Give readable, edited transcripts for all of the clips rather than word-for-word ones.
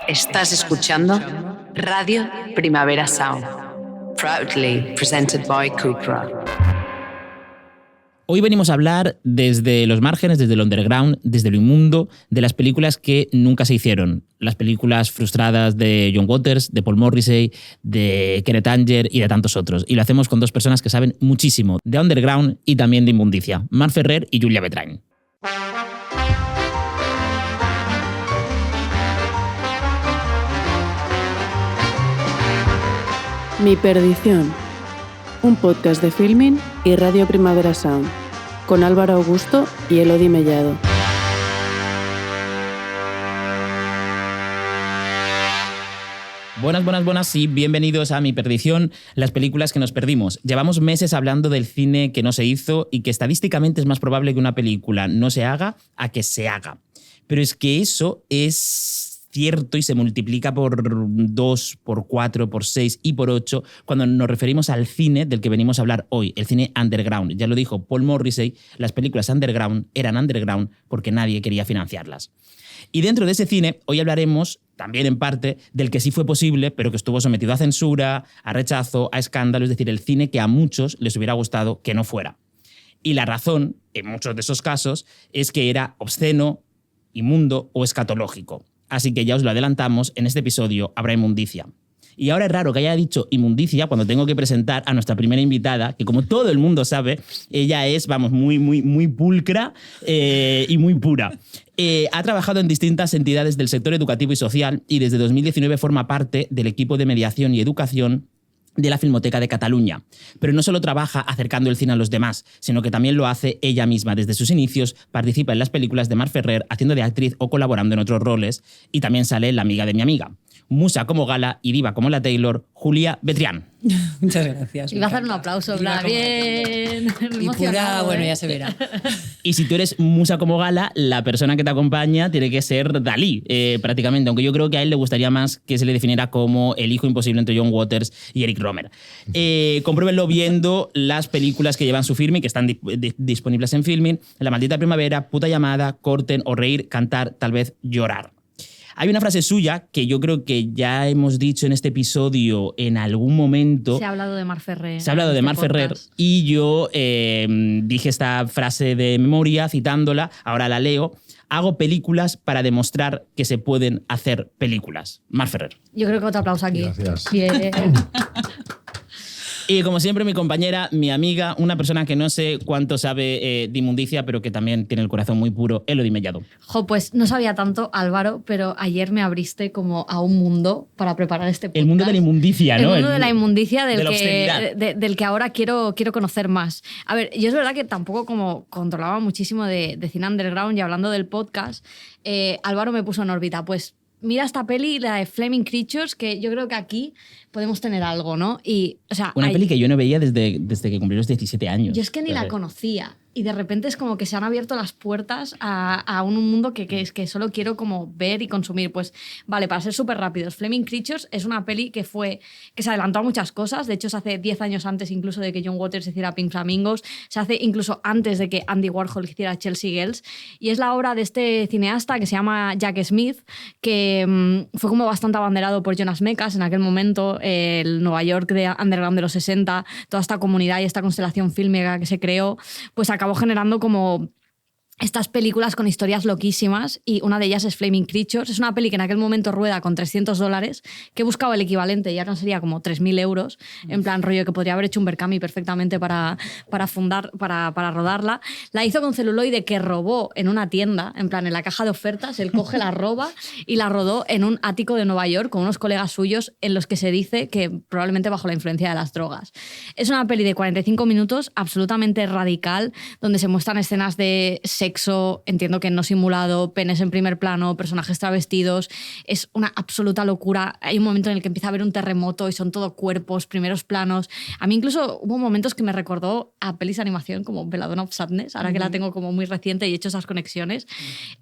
Estás escuchando Radio Primavera Sound, proudly presented by Cupra. Hoy venimos a hablar desde los márgenes, desde el underground, desde lo inmundo, de las películas que nunca se hicieron. Las películas frustradas de John Waters, de Paul Morrissey, de Kenneth Anger y de tantos otros. Y lo hacemos con dos personas que saben muchísimo de underground y también de inmundicia. Marc Ferrer y Julia Beltrán. Mi perdición, un podcast de Filmin y Radio Primavera Sound, con Álvaro Augusto y Elodie Mellado. Buenas y bienvenidos a Mi Perdición, las películas que nos perdimos. Llevamos meses hablando del cine que no se hizo y que estadísticamente es más probable que una película no se haga a que se haga. Pero es que eso es cierto y se multiplica por 2, por 4, por 6 y por 8 cuando nos referimos al cine del que venimos a hablar hoy, el cine underground. Ya lo dijo Paul Morrissey, las películas underground eran underground porque nadie quería financiarlas. Y dentro de ese cine, hoy hablaremos, también en parte, del que sí fue posible, pero que estuvo sometido a censura, a rechazo, a escándalo, es decir, el cine que a muchos les hubiera gustado que no fuera. Y la razón, en muchos de esos casos, es que era obsceno, inmundo o escatológico. Así que ya os lo adelantamos, en este episodio habrá inmundicia. Y ahora es raro que haya dicho inmundicia cuando tengo que presentar a nuestra primera invitada, que como todo el mundo sabe, ella es, muy pulcra y muy pura. Ha trabajado en distintas entidades del sector educativo y social y desde 2019 forma parte del equipo de mediación y educación de la Filmoteca de Cataluña. Pero no solo trabaja acercando el cine a los demás, sino que también lo hace ella misma. Desde sus inicios participa en las películas de Marc Ferrer haciendo de actriz o colaborando en otros roles y también sale en La amiga de mi amiga. Musa como Gala y diva como la Taylor, Julia Beltrán. Muchas gracias. Iba a hacer un aplauso, bla, bien. Y pura, bueno, ya se verá. Y si tú eres musa como Gala, la persona que te acompaña tiene que ser Dalí, prácticamente. Aunque yo creo que a él le gustaría más que se le definiera como el hijo imposible entre John Waters y Eric Rohmer. Compruébenlo viendo las películas que llevan su Filmin, que están disponibles en Filmin: La maldita primavera, Puta llamada, Corten o Reír, cantar, tal vez llorar. Hay una frase suya que yo creo que ya hemos dicho en este episodio en algún momento. Se ha hablado de Marc Ferrer. Se ha hablado de Marc Ferrer y yo dije esta frase de memoria citándola, ahora la leo. Hago películas para demostrar que se pueden hacer películas. Marc Ferrer. Yo creo que otro aplauso aquí. Gracias. Bien. Y como siempre, mi compañera, mi amiga, una persona que no sé cuánto sabe de inmundicia, pero que también tiene el corazón muy puro, Elodie Mellado. Jo, pues no sabía tanto, Álvaro, pero ayer me abriste como a un mundo para preparar este podcast. El mundo de la inmundicia, ¿no? El mundo de la inmundicia del que ahora quiero conocer más. A ver, yo es verdad que tampoco como controlaba muchísimo de cine underground y hablando del podcast, Álvaro me puso en órbita, pues mira esta peli, la de Flaming Creatures, que yo creo que aquí podemos tener algo, ¿no? Y, o sea, una peli que yo no veía desde que cumplí los 17 años. Yo es que ni la conocía. Y de repente es como que se han abierto las puertas a un mundo que solo quiero como ver y consumir. Pues vale, para ser súper rápidos, Flaming Creatures es una peli que se adelantó a muchas cosas. De hecho, se hace 10 años antes incluso de que John Waters hiciera Pink Flamingos. Se hace incluso antes de que Andy Warhol hiciera Chelsea Girls. Y es la obra de este cineasta que se llama Jack Smith, que fue como bastante abanderado por Jonas Mekas en aquel momento, el Nueva York de underground de los 60, toda esta comunidad y esta constelación fílmica que se creó, pues acabó generando como estas películas con historias loquísimas y una de ellas es Flaming Creatures. Es una peli que en aquel momento rueda con $300, que he buscado el equivalente y ahora no sería como 3.000 euros, en plan rollo que podría haber hecho un Berkami perfectamente para rodarla. La hizo con celuloide que robó en una tienda, en plan en la caja de ofertas, él coge, la roba y la rodó en un ático de Nueva York con unos colegas suyos en los que se dice que probablemente bajo la influencia de las drogas. Es una peli de 45 minutos absolutamente radical, donde se muestran escenas de sexo, entiendo que no simulado, penes en primer plano, personajes travestidos. Es una absoluta locura. Hay un momento en el que empieza a haber un terremoto y son todo cuerpos, primeros planos. A mí incluso hubo momentos que me recordó a pelis de animación como Belladonna of Sadness, ahora que la tengo como muy reciente y he hecho esas conexiones.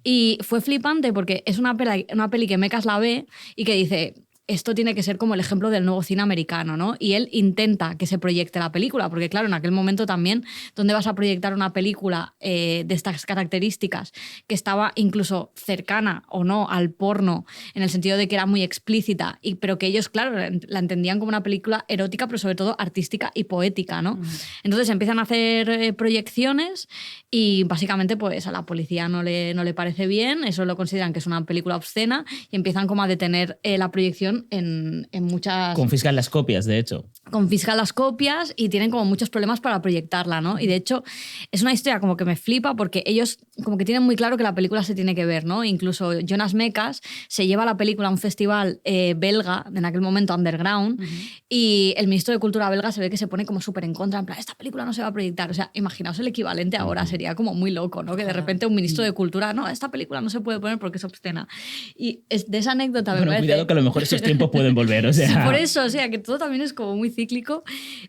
Y fue flipante porque es una peli que Mekas la ve y que dice... esto tiene que ser como el ejemplo del nuevo cine americano, ¿no? Y él intenta que se proyecte la película, porque claro, en aquel momento también, ¿dónde vas a proyectar una película de estas características que estaba incluso cercana o no al porno, en el sentido de que era muy explícita, pero que ellos, claro, la entendían como una película erótica, pero sobre todo artística y poética, ¿no? Entonces empiezan a hacer proyecciones y básicamente pues a la policía no le parece bien, eso lo consideran que es una película obscena y empiezan como a detener la proyección en muchas... Confiscan las copias, de hecho. Confiscan las copias y tienen como muchos problemas para proyectarla, ¿no? Y de hecho es una historia como que me flipa porque ellos como que tienen muy claro que la película se tiene que ver, ¿no? Incluso Jonas Mekas se lleva la película a un festival belga, en aquel momento underground, y el ministro de Cultura belga se ve que se pone como súper en contra, en plan, esta película no se va a proyectar. O sea, imaginaos el equivalente ahora, sería como muy loco, ¿no? Que de repente un ministro de Cultura, no, esta película no se puede poner porque es obscena. Y de esa anécdota me parece... Cuidado que a lo mejor esos tiempos pueden volver, o sea... Sí, por eso, o sea, que todo también es como muy cíclico.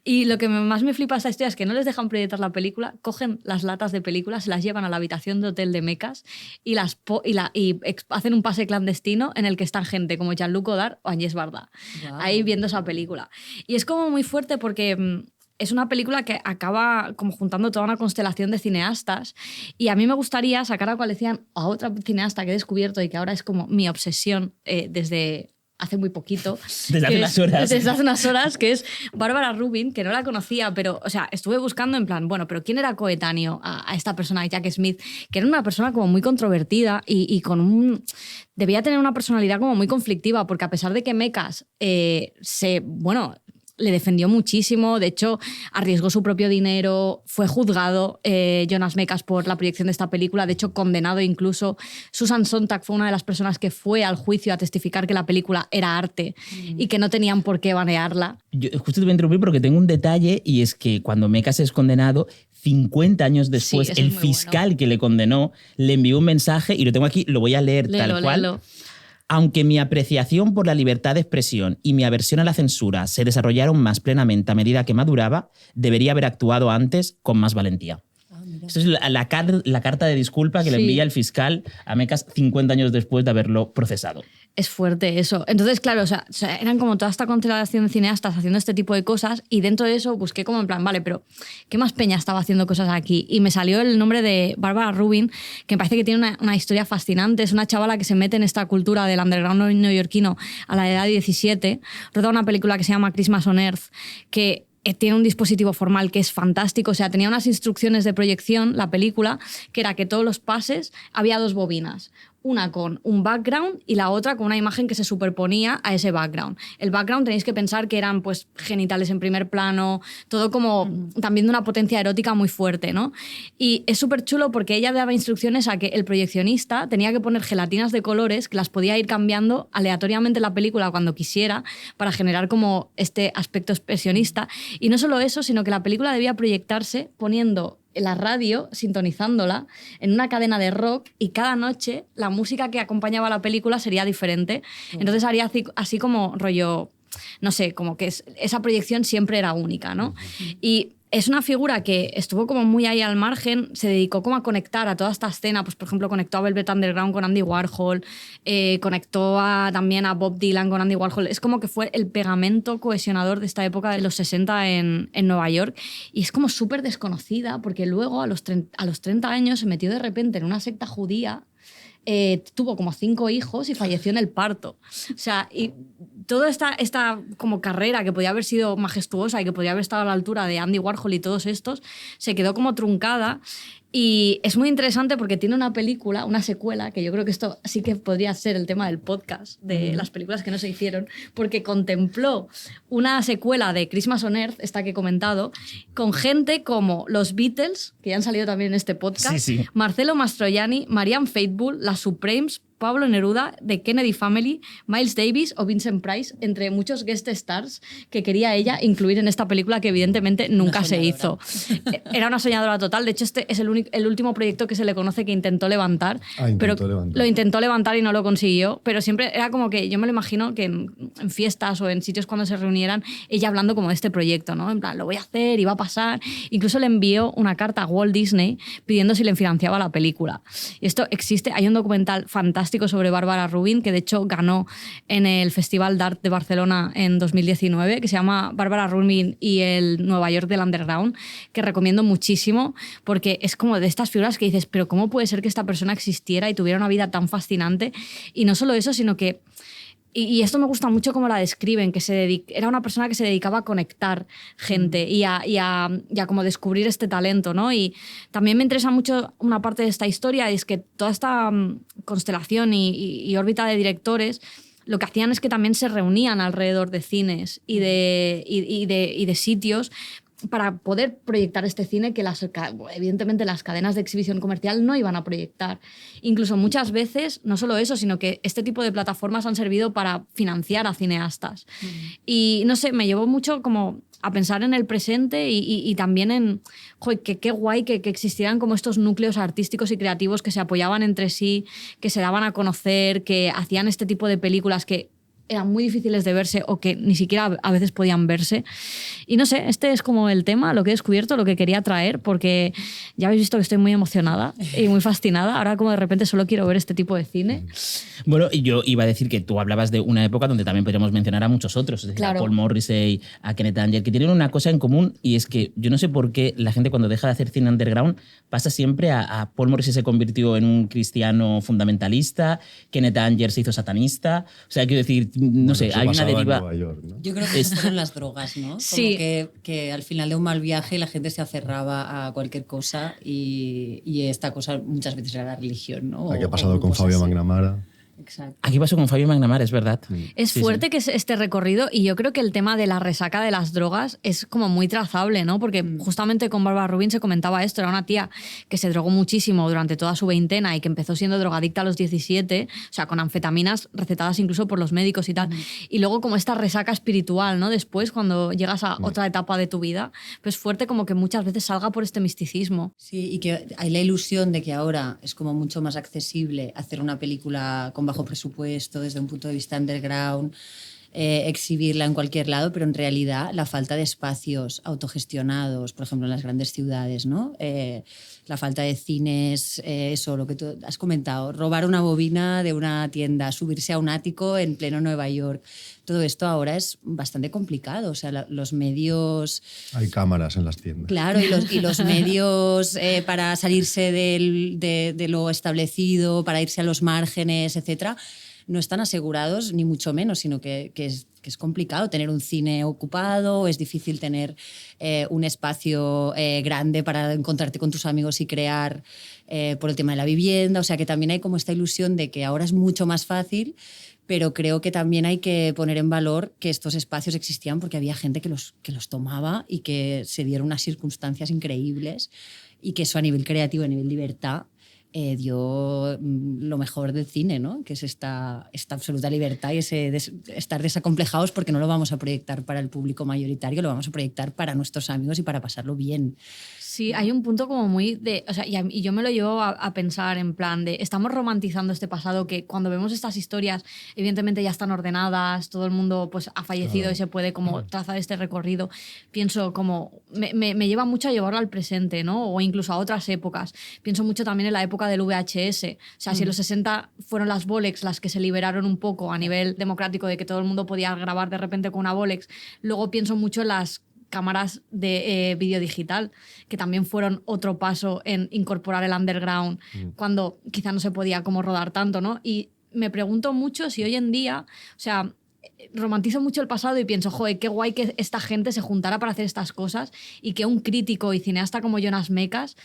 Y lo que más me flipa esta historia es que no les dejan proyectar la película, cogen las latas de película, se las llevan a la habitación de hotel de Mekas y hacen un pase clandestino en el que están gente como Jean-Luc Godard o Agnès Varda, ahí viendo esa película. Y es como muy fuerte porque... es una película que acaba como juntando toda una constelación de cineastas y a mí me gustaría sacar a colección a otra cineasta que he descubierto y que ahora es como mi obsesión desde hace muy poquito. Desde hace unas horas. Desde hace unas horas, que es Barbara Rubin, que no la conocía, pero, o sea, estuve buscando en plan, bueno, pero ¿quién era coetáneo a esta persona, Jack Smith? Que era una persona como muy controvertida y con un... Debía tener una personalidad como muy conflictiva, porque a pesar de que Mekas le defendió muchísimo, de hecho arriesgó su propio dinero, fue juzgado Jonas Mekas por la proyección de esta película, de hecho condenado incluso. Susan Sontag fue una de las personas que fue al juicio a testificar que la película era arte y que no tenían por qué banearla. Yo justo te voy a interrumpir porque tengo un detalle y es que cuando Mekas es condenado, 50 años después, el fiscal que le condenó le envió un mensaje y lo tengo aquí, lo voy a leer tal cual. Léelo. Aunque mi apreciación por la libertad de expresión y mi aversión a la censura se desarrollaron más plenamente a medida que maduraba, debería haber actuado antes con más valentía. Esto es la carta de disculpa que le envía el fiscal a Mekas 50 años después de haberlo procesado. Es fuerte eso. Entonces, claro, o sea, eran como toda esta constelación de cineastas haciendo este tipo de cosas y dentro de eso busqué como en plan, vale, pero ¿qué más peña estaba haciendo cosas aquí? Y me salió el nombre de Barbara Rubin, que me parece que tiene una historia fascinante. Es una chavala que se mete en esta cultura del underground neoyorquino a la edad de 17. Rodó una película que se llama Christmas on Earth, que tiene un dispositivo formal que es fantástico. O sea, tenía unas instrucciones de proyección, la película, que era que todos los pases había 2 bobinas. Una con un background y la otra con una imagen que se superponía a ese background. El background tenéis que pensar que eran pues genitales en primer plano, todo como también de una potencia erótica muy fuerte, ¿no? Y es súper chulo porque ella daba instrucciones a que el proyeccionista tenía que poner gelatinas de colores que las podía ir cambiando aleatoriamente en la película cuando quisiera para generar como este aspecto expresionista. Y no solo eso, sino que la película debía proyectarse poniendo la radio, sintonizándola en una cadena de rock y cada noche la música que acompañaba a la película sería diferente. Entonces haría así como rollo, no sé, como que esa proyección siempre era única, ¿no? Y es una figura que estuvo como muy ahí al margen, se dedicó como a conectar a toda esta escena, pues por ejemplo conectó a Velvet Underground con Andy Warhol, conectó también a Bob Dylan con Andy Warhol, es como que fue el pegamento cohesionador de esta época de los 60 en Nueva York y es como súper desconocida porque luego a los 30 años se metió de repente en una secta judía, tuvo como 5 hijos y falleció en el parto. O sea, y toda esta como carrera que podía haber sido majestuosa y que podía haber estado a la altura de Andy Warhol y todos estos, se quedó como truncada. Y es muy interesante porque tiene una película, una secuela, que yo creo que esto sí que podría ser el tema del podcast, de las películas que no se hicieron, porque contempló una secuela de Christmas on Earth, esta que he comentado, con gente como los Beatles, que ya han salido también en este podcast, Marcelo Mastroianni, Marianne Faithfull, las Supremes, Pablo Neruda, de Kennedy Family, Miles Davis o Vincent Price, entre muchos guest stars que quería ella incluir en esta película que evidentemente nunca se hizo. Era una soñadora total. De hecho, este es el el último proyecto que se le conoce que intentó levantar. Intentó levantar. Lo intentó levantar y no lo consiguió, pero siempre era como que yo me lo imagino que en fiestas o en sitios cuando se reunieran, ella hablando como de este proyecto, ¿no? En plan, lo voy a hacer y va a pasar. Incluso le envió una carta a Walt Disney pidiendo si le financiaba la película. Y esto existe, hay un documental fantástico sobre Bárbara Rubin, que de hecho ganó en el Festival d'Art de Barcelona en 2019, que se llama Bárbara Rubin y el Nueva York del Underground, que recomiendo muchísimo porque es como de estas figuras que dices, pero ¿cómo puede ser que esta persona existiera y tuviera una vida tan fascinante? Y no solo eso, sino que y esto me gusta mucho cómo la describen, que era una persona que se dedicaba a conectar gente y a como descubrir este talento, ¿no? Y también me interesa mucho una parte de esta historia, y es que toda esta constelación y órbita de directores lo que hacían es que también se reunían alrededor de cines y de sitios para poder proyectar este cine que evidentemente las cadenas de exhibición comercial no iban a proyectar. Incluso muchas veces, no solo eso, sino que este tipo de plataformas han servido para financiar a cineastas. Y no sé, me llevó mucho como a pensar en el presente y también en joder, qué guay que existieran como estos núcleos artísticos y creativos que se apoyaban entre sí, que se daban a conocer, que hacían este tipo de películas que eran muy difíciles de verse o que ni siquiera a veces podían verse. Y no sé, este es como el tema, lo que he descubierto, lo que quería traer, porque ya habéis visto que estoy muy emocionada y muy fascinada. Ahora como de repente solo quiero ver este tipo de cine. Bueno, yo iba a decir que tú hablabas de una época donde también podríamos mencionar a muchos otros, es decir, claro, a Paul Morrissey, a Kenneth Anger, que tienen una cosa en común, y es que yo no sé por qué la gente cuando deja de hacer cine underground pasa siempre a Paul Morrissey se convirtió en un cristiano fundamentalista, Kenneth Anger se hizo satanista, o sea, quiero decir, no sé, hay una deriva. En Nueva York, ¿no? Yo creo que fueron las drogas, ¿no? Como Sí. que al final de un mal viaje la gente se aferraba a cualquier cosa y esta cosa muchas veces era la religión, ¿no? La que ha O pasado con grupos Fabio así. McNamara. Exacto. Aquí pasó con Fabio McNamara, es verdad. Es Sí, fuerte sí. que es este recorrido, y yo creo que el tema de la resaca de las drogas es como muy trazable, ¿no? Porque justamente con Bárbara Rubin se comentaba esto, era una tía que se drogó muchísimo durante toda su veintena y que empezó siendo drogadicta a los 17, o sea, con anfetaminas recetadas incluso por los médicos y tal. Y luego como esta resaca espiritual, ¿no? Después, cuando llegas a otra etapa de tu vida, pues fuerte como que muchas veces salga por este misticismo. Sí, y que hay la ilusión de que ahora es como mucho más accesible hacer una película con bajo presupuesto, desde un punto de vista underground, exhibirla en cualquier lado, pero en realidad la falta de espacios autogestionados, por ejemplo en las grandes ciudades, ¿no? La falta de cines, eso, lo que tú has comentado, robar una bobina de una tienda, subirse a un ático en pleno Nueva York, todo esto ahora es bastante complicado, o sea, los medios... Hay cámaras en las tiendas. Claro, y los medios para salirse de lo establecido, para irse a los márgenes, etcétera, no están asegurados, ni mucho menos, sino que es complicado tener un cine ocupado, es difícil tener un espacio grande para encontrarte con tus amigos y crear por el tema de la vivienda. O sea, que también hay como esta ilusión de que ahora es mucho más fácil, pero creo que también hay que poner en valor que estos espacios existían porque había gente que los tomaba y que se dieron unas circunstancias increíbles y que eso a nivel creativo, a nivel libertad, dio lo mejor del cine, ¿no? Que es esta absoluta libertad y ese estar desacomplejados porque no lo vamos a proyectar para el público mayoritario, lo vamos a proyectar para nuestros amigos y para pasarlo bien. Sí, hay un punto como muy de... O sea, y yo me lo llevo a pensar en plan de... Estamos romantizando este pasado que cuando vemos estas historias, evidentemente ya están ordenadas, todo el mundo pues ha fallecido, claro, y se puede como trazar este recorrido. Pienso como... Me lleva mucho a llevarlo al presente, ¿no? O incluso a otras épocas. Pienso mucho también en la época del VHS. O sea, si en los 60 fueron las Bolex las que se liberaron un poco a nivel democrático de que todo el mundo podía grabar de repente con una Bolex, luego pienso mucho en las cámaras de vídeo digital, que también fueron otro paso en incorporar el underground cuando quizá no se podía como rodar tanto, ¿no? Y me pregunto mucho si hoy en día, o sea, romantizo mucho el pasado y pienso, joder, qué guay que esta gente se juntara para hacer estas cosas y que un crítico y cineasta como Jonas Mekas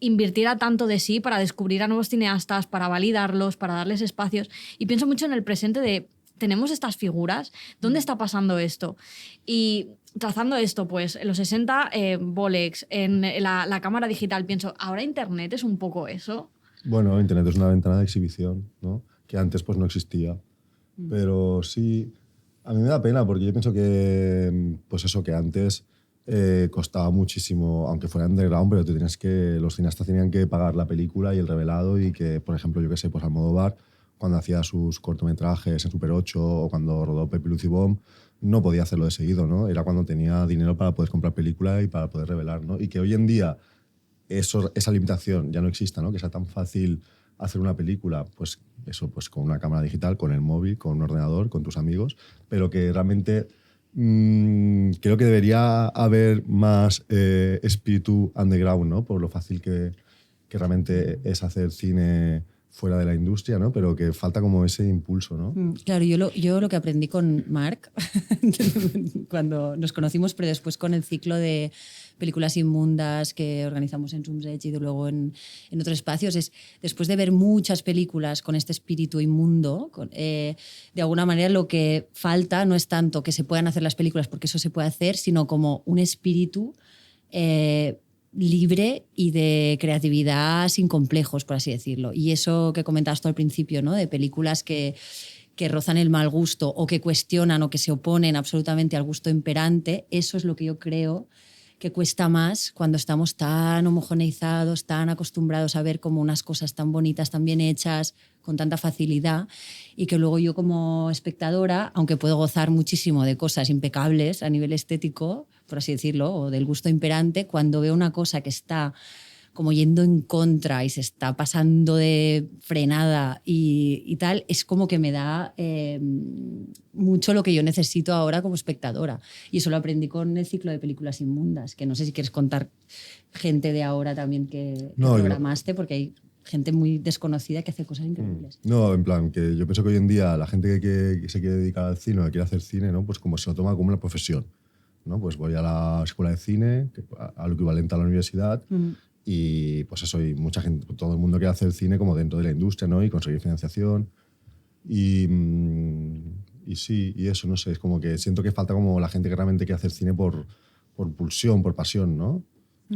invirtiera tanto de sí para descubrir a nuevos cineastas, para validarlos, para darles espacios. Y pienso mucho en el presente de, tenemos estas figuras, ¿dónde está pasando esto? Y trazando esto, pues en los 60, Bolex, en la cámara digital, pienso, ¿ahora Internet es un poco eso? Bueno, Internet es una ventana de exhibición, ¿no? Que antes pues no existía. Pero sí, a mí me da pena porque yo pienso que, pues eso, que antes costaba muchísimo, aunque fuera underground, pero los cineastas tenían que pagar la película y el revelado, y que, por ejemplo, yo qué sé, pues Almodóvar, cuando hacía sus cortometrajes en Super 8 o cuando rodó Pepi Lucibom, no podía hacerlo de seguido, ¿no? Era cuando tenía dinero para poder comprar película y para poder revelar, ¿no? Y que hoy en día esa limitación ya no exista, ¿no? Que sea tan fácil hacer una película, pues eso, pues con una cámara digital, con el móvil, con un ordenador, con tus amigos, pero que realmente creo que debería haber más espíritu underground, ¿no? Por lo fácil que realmente es hacer cine fuera de la industria, ¿no? Pero que falta como ese impulso, ¿no? Claro, yo lo que aprendí con Marc cuando nos conocimos, pero después con el ciclo de películas inmundas que organizamos en Zoom's Edge y luego en otros espacios, es después de ver muchas películas con este espíritu inmundo, de alguna manera lo que falta no es tanto que se puedan hacer las películas, porque eso se puede hacer, sino como un espíritu libre y de creatividad sin complejos, por así decirlo. Y eso que comentabas tú al principio, ¿no? De películas que rozan el mal gusto o que cuestionan o que se oponen absolutamente al gusto imperante, eso es lo que yo creo que cuesta más cuando estamos tan homogeneizados, tan acostumbrados a ver como unas cosas tan bonitas, tan bien hechas, con tanta facilidad, y que luego yo como espectadora, aunque puedo gozar muchísimo de cosas impecables a nivel estético, por así decirlo, o del gusto imperante, cuando veo una cosa que está como yendo en contra y se está pasando de frenada y tal, es como que me da mucho lo que yo necesito ahora como espectadora. Y eso lo aprendí con el ciclo de películas inmundas, que no sé si quieres contar gente de ahora también que programaste, porque hay gente muy desconocida que hace cosas increíbles. No, en plan, que yo pienso que hoy en día la gente que se quiere dedicar al cine o que quiere hacer cine, ¿no? Pues como se lo toma como una profesión, ¿no? Pues voy a la escuela de cine, a lo equivalente a la universidad, y pues eso, y mucha gente, todo el mundo quiere hacer cine como dentro de la industria, ¿no? Y conseguir financiación. Y sí, y eso, no sé, es como que siento que falta como la gente que realmente quiere hacer cine por pulsión, por pasión, ¿no?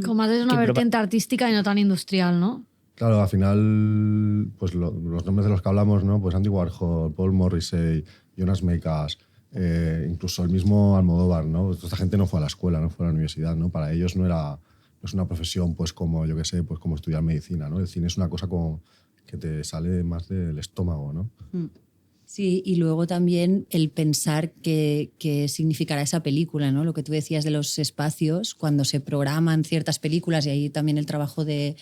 Como más es una vertiente artística y no tan industrial, ¿no? Claro, al final, pues los nombres de los que hablamos, ¿no? Pues Andy Warhol, Paul Morrissey, Jonas Mekas, incluso el mismo Almodóvar, ¿no? Esta gente no fue a la escuela, no fue a la universidad, ¿no? Para ellos no es una profesión, pues como, yo qué sé, pues como estudiar medicina, ¿no? El cine es una cosa como que te sale más del estómago, ¿no? Sí, y luego también el pensar qué significará esa película, ¿no? Lo que tú decías de los espacios, cuando se programan ciertas películas, y ahí también el trabajo de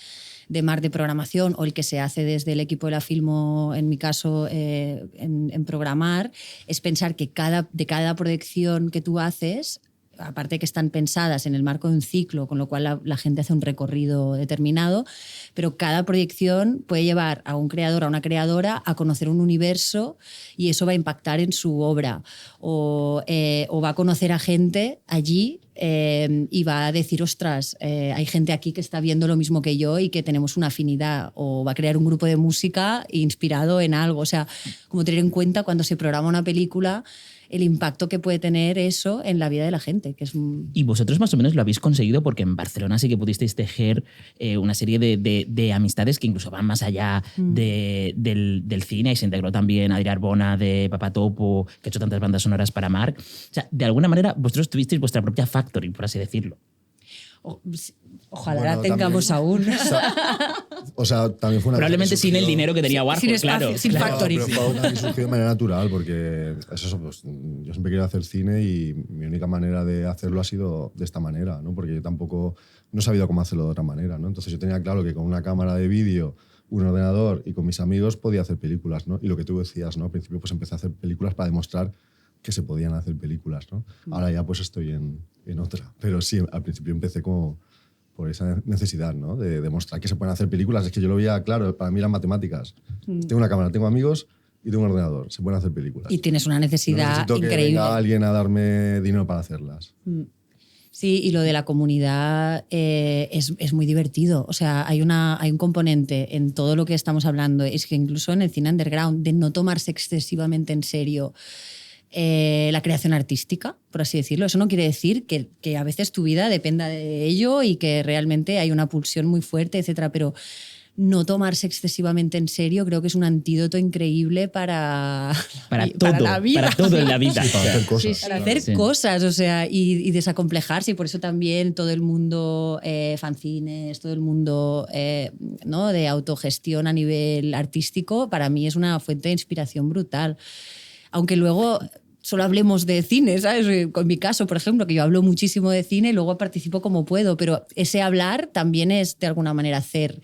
Marc de programación, o el que se hace desde el equipo de la Filmo, en mi caso, en programar, es pensar que de cada proyección que tú haces, aparte de que están pensadas en el marco de un ciclo, con lo cual la gente hace un recorrido determinado, pero cada proyección puede llevar a un creador, a una creadora, a conocer un universo, y eso va a impactar en su obra, o va a conocer a gente allí y va a decir, ostras, hay gente aquí que está viendo lo mismo que yo y que tenemos una afinidad, o va a crear un grupo de música inspirado en algo. O sea, como tener en cuenta cuando se programa una película el impacto que puede tener eso en la vida de la gente. Que es... Y vosotros más o menos lo habéis conseguido, porque en Barcelona sí que pudisteis tejer una serie de amistades que incluso van más allá del cine, y se integró también Adrià Arbona de Papatopo, que ha hecho tantas bandas sonoras para Marc. O sea, de alguna manera vosotros tuvisteis vuestra propia factory, por así decirlo. Ojalá la tengamos aún. O sea, también fue una probablemente sin el dinero que tenía Warhol, sin espacio, claro. sin factory. Pero fue una que surgió de manera natural, porque es eso, pues, yo siempre quería hacer cine y mi única manera de hacerlo ha sido de esta manera, ¿no? Porque yo tampoco no he sabido cómo hacerlo de otra manera, ¿no? Entonces yo tenía claro que con una cámara de vídeo, un ordenador y con mis amigos podía hacer películas, ¿no? Y lo que tú decías, ¿no? Al principio pues empecé a hacer películas para demostrar que se podían hacer películas, ¿no? Ahora ya pues estoy en otra. Pero sí, al principio empecé como por esa necesidad, ¿no? De demostrar que se pueden hacer películas. Es que yo lo veía claro, para mí eran matemáticas. Tengo una cámara, tengo amigos y tengo un ordenador. Se pueden hacer películas. Y tienes una necesidad no increíble. Que venga alguien a darme dinero para hacerlas. Sí, y lo de la comunidad es muy divertido. O sea, hay un componente en todo lo que estamos hablando, es que incluso en el cine underground, de no tomarse excesivamente en serio la creación artística, por así decirlo. Eso no quiere decir que a veces tu vida dependa de ello y que realmente hay una pulsión muy fuerte, etcétera, pero no tomarse excesivamente en serio creo que es un antídoto increíble para todo, la vida. para todo en la vida. Sí, para hacer cosas. Sí, Para hacer Sí. cosas, o sea, y desacomplejarse. Y por eso también todo el mundo fanzines, todo el mundo ¿no? de autogestión a nivel artístico, para mí es una fuente de inspiración brutal. Aunque luego solo hablemos de cine, ¿sabes? Con mi caso, por ejemplo, que yo hablo muchísimo de cine y luego participo como puedo, pero ese hablar también es de alguna manera hacer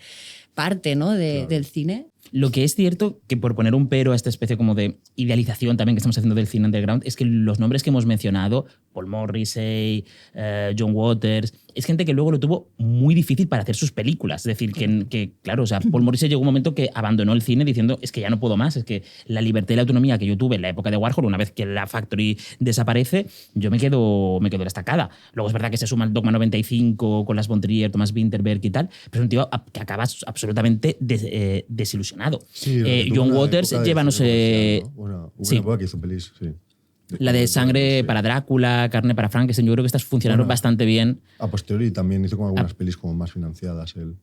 parte, ¿no? del cine. Lo que es cierto, que por poner un pero a esta especie como de idealización también que estamos haciendo del cine underground, es que los nombres que hemos mencionado, Paul Morrissey, John Waters, es gente que luego lo tuvo muy difícil para hacer sus películas. Es decir, que claro, o sea, Paul Morrissey llegó un momento que abandonó el cine diciendo es que ya no puedo más, es que la libertad y la autonomía que yo tuve en la época de Warhol, una vez que la Factory desaparece, yo me quedo destacada. Luego es verdad que se suma el Dogma 95 con las von Trier, Thomas Vinterberg y tal, pero es un tío que acaba absolutamente desilusionado. Sí, John Waters lleva, no sé... Una Sí. época que hizo pelis, sí. La de Sangre Sí. para Drácula, Carne para Frankenstein, yo creo que estas funcionaron Bueno, bastante bien. A posteriori también hizo como algunas pelis como más financiadas él.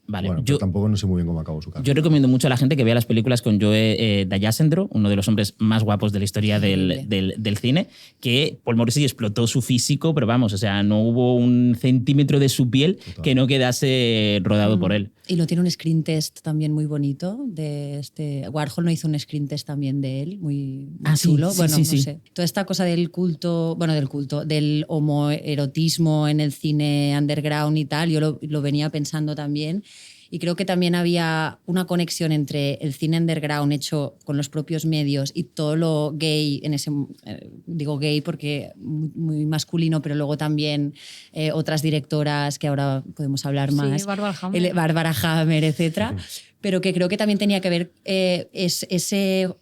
Vale, Bueno, yo, pero tampoco no sé muy bien cómo acabó su carrera. yo recomiendo mucho a la gente que vea las películas con Joe Dayasendro, uno de los hombres más guapos de la historia del cine, que Paul Morrissey explotó su físico, pero vamos, o sea, no hubo un centímetro de su piel que no quedase rodado por él. Y lo tiene un screen test también muy bonito. Warhol no hizo un screen test también de él, muy Sí, chulo. sí, Bueno, sí, no sí. sé. Toda esta cosa del homoerotismo en el cine underground y tal, yo lo venía pensando también. Y creo que también había una conexión entre el cine underground hecho con los propios medios y todo lo gay, digo gay porque muy masculino, pero luego también otras directoras que ahora podemos hablar Sí, más. Barbara Hammer. Barbara Hammer, etcétera. Pero que creo que también tenía que ver,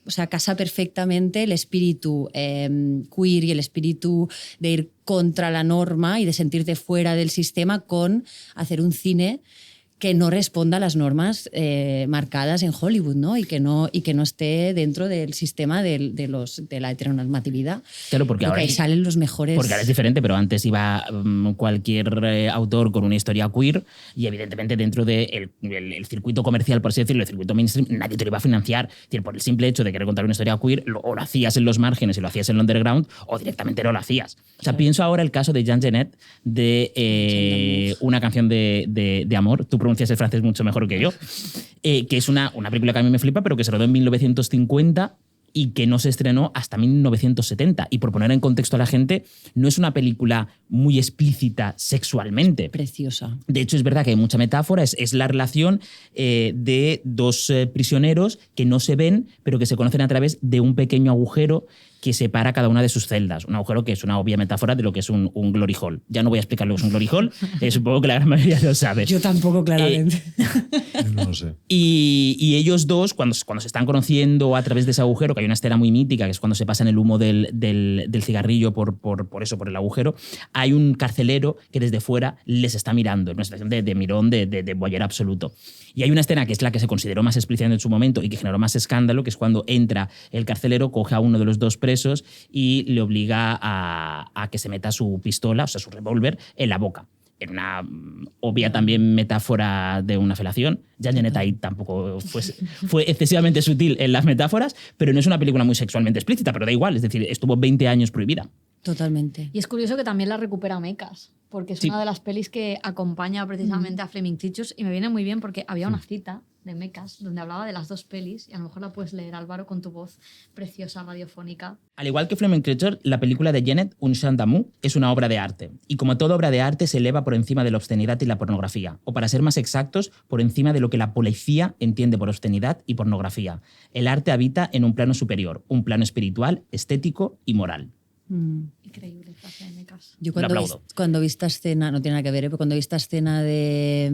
o sea, casa perfectamente el espíritu queer y el espíritu de ir contra la norma y de sentirte fuera del sistema con hacer un cine que no responda a las normas marcadas en Hollywood, ¿no? Y que no esté dentro del sistema de la heteronormatividad. Claro, porque Creo ahora que ahí salen los mejores. Porque ahora es diferente, pero antes iba cualquier autor con una historia queer y evidentemente dentro del el circuito comercial, por así decirlo, el circuito mainstream, nadie te lo iba a financiar. Es decir, por el simple hecho de querer contar una historia queer, o lo hacías en los márgenes y lo hacías en el underground, o directamente no lo hacías. O sea, pienso ahora el caso de Jean Genet de Una canción de amor. Tú pronuncias el francés mucho mejor que yo. Que es una película que a mí me flipa, pero que se rodó en 1950 y que no se estrenó hasta 1970. Y por poner en contexto a la gente, no es una película muy explícita sexualmente. Preciosa. De hecho, es verdad que hay mucha metáfora, es la relación de dos prisioneros que no se ven, pero que se conocen a través de un pequeño agujero que separa cada una de sus celdas. Un agujero que es una obvia metáfora de lo que es un glory hole. Ya no voy a explicar lo que es un glory hole, supongo que la gran mayoría lo sabe. Yo tampoco, claramente. No lo sé. Y ellos dos, cuando se están conociendo a través de ese agujero, que hay una escena muy mítica, que es cuando se pasan el humo del cigarrillo por el agujero, hay un carcelero que desde fuera les está mirando, en una situación de mirón, de voyeur absoluto. Y hay una escena que es la que se consideró más explícita en su momento y que generó más escándalo, que es cuando entra el carcelero, coge a uno de los dos presos y le obliga a que se meta su pistola, o sea, su revólver, en la boca. En una obvia también metáfora de una felación. Jean Genet ahí tampoco fue excesivamente sutil en las metáforas, pero no es una película muy sexualmente explícita, pero da igual, es decir, estuvo 20 años prohibida. Totalmente. Y es curioso que también la recupera Mekas, porque es Sí. una de las pelis que acompaña precisamente a Flaming Creatures y me viene muy bien porque había una cita de Mekas donde hablaba de las dos pelis y a lo mejor la puedes leer, Álvaro, con tu voz preciosa radiofónica. Al igual que Flaming Creature, la película de Genet, Un chant d'amour, es una obra de arte. Y como toda obra de arte, se eleva por encima de la obscenidad y la pornografía. O para ser más exactos, por encima de lo que la policía entiende por obscenidad y pornografía. El arte habita en un plano superior, un plano espiritual, estético y moral. Increíble frase de Mekas. Yo Lo aplaudo. cuando vi esta escena, no tiene nada que ver, pero cuando vi esta escena de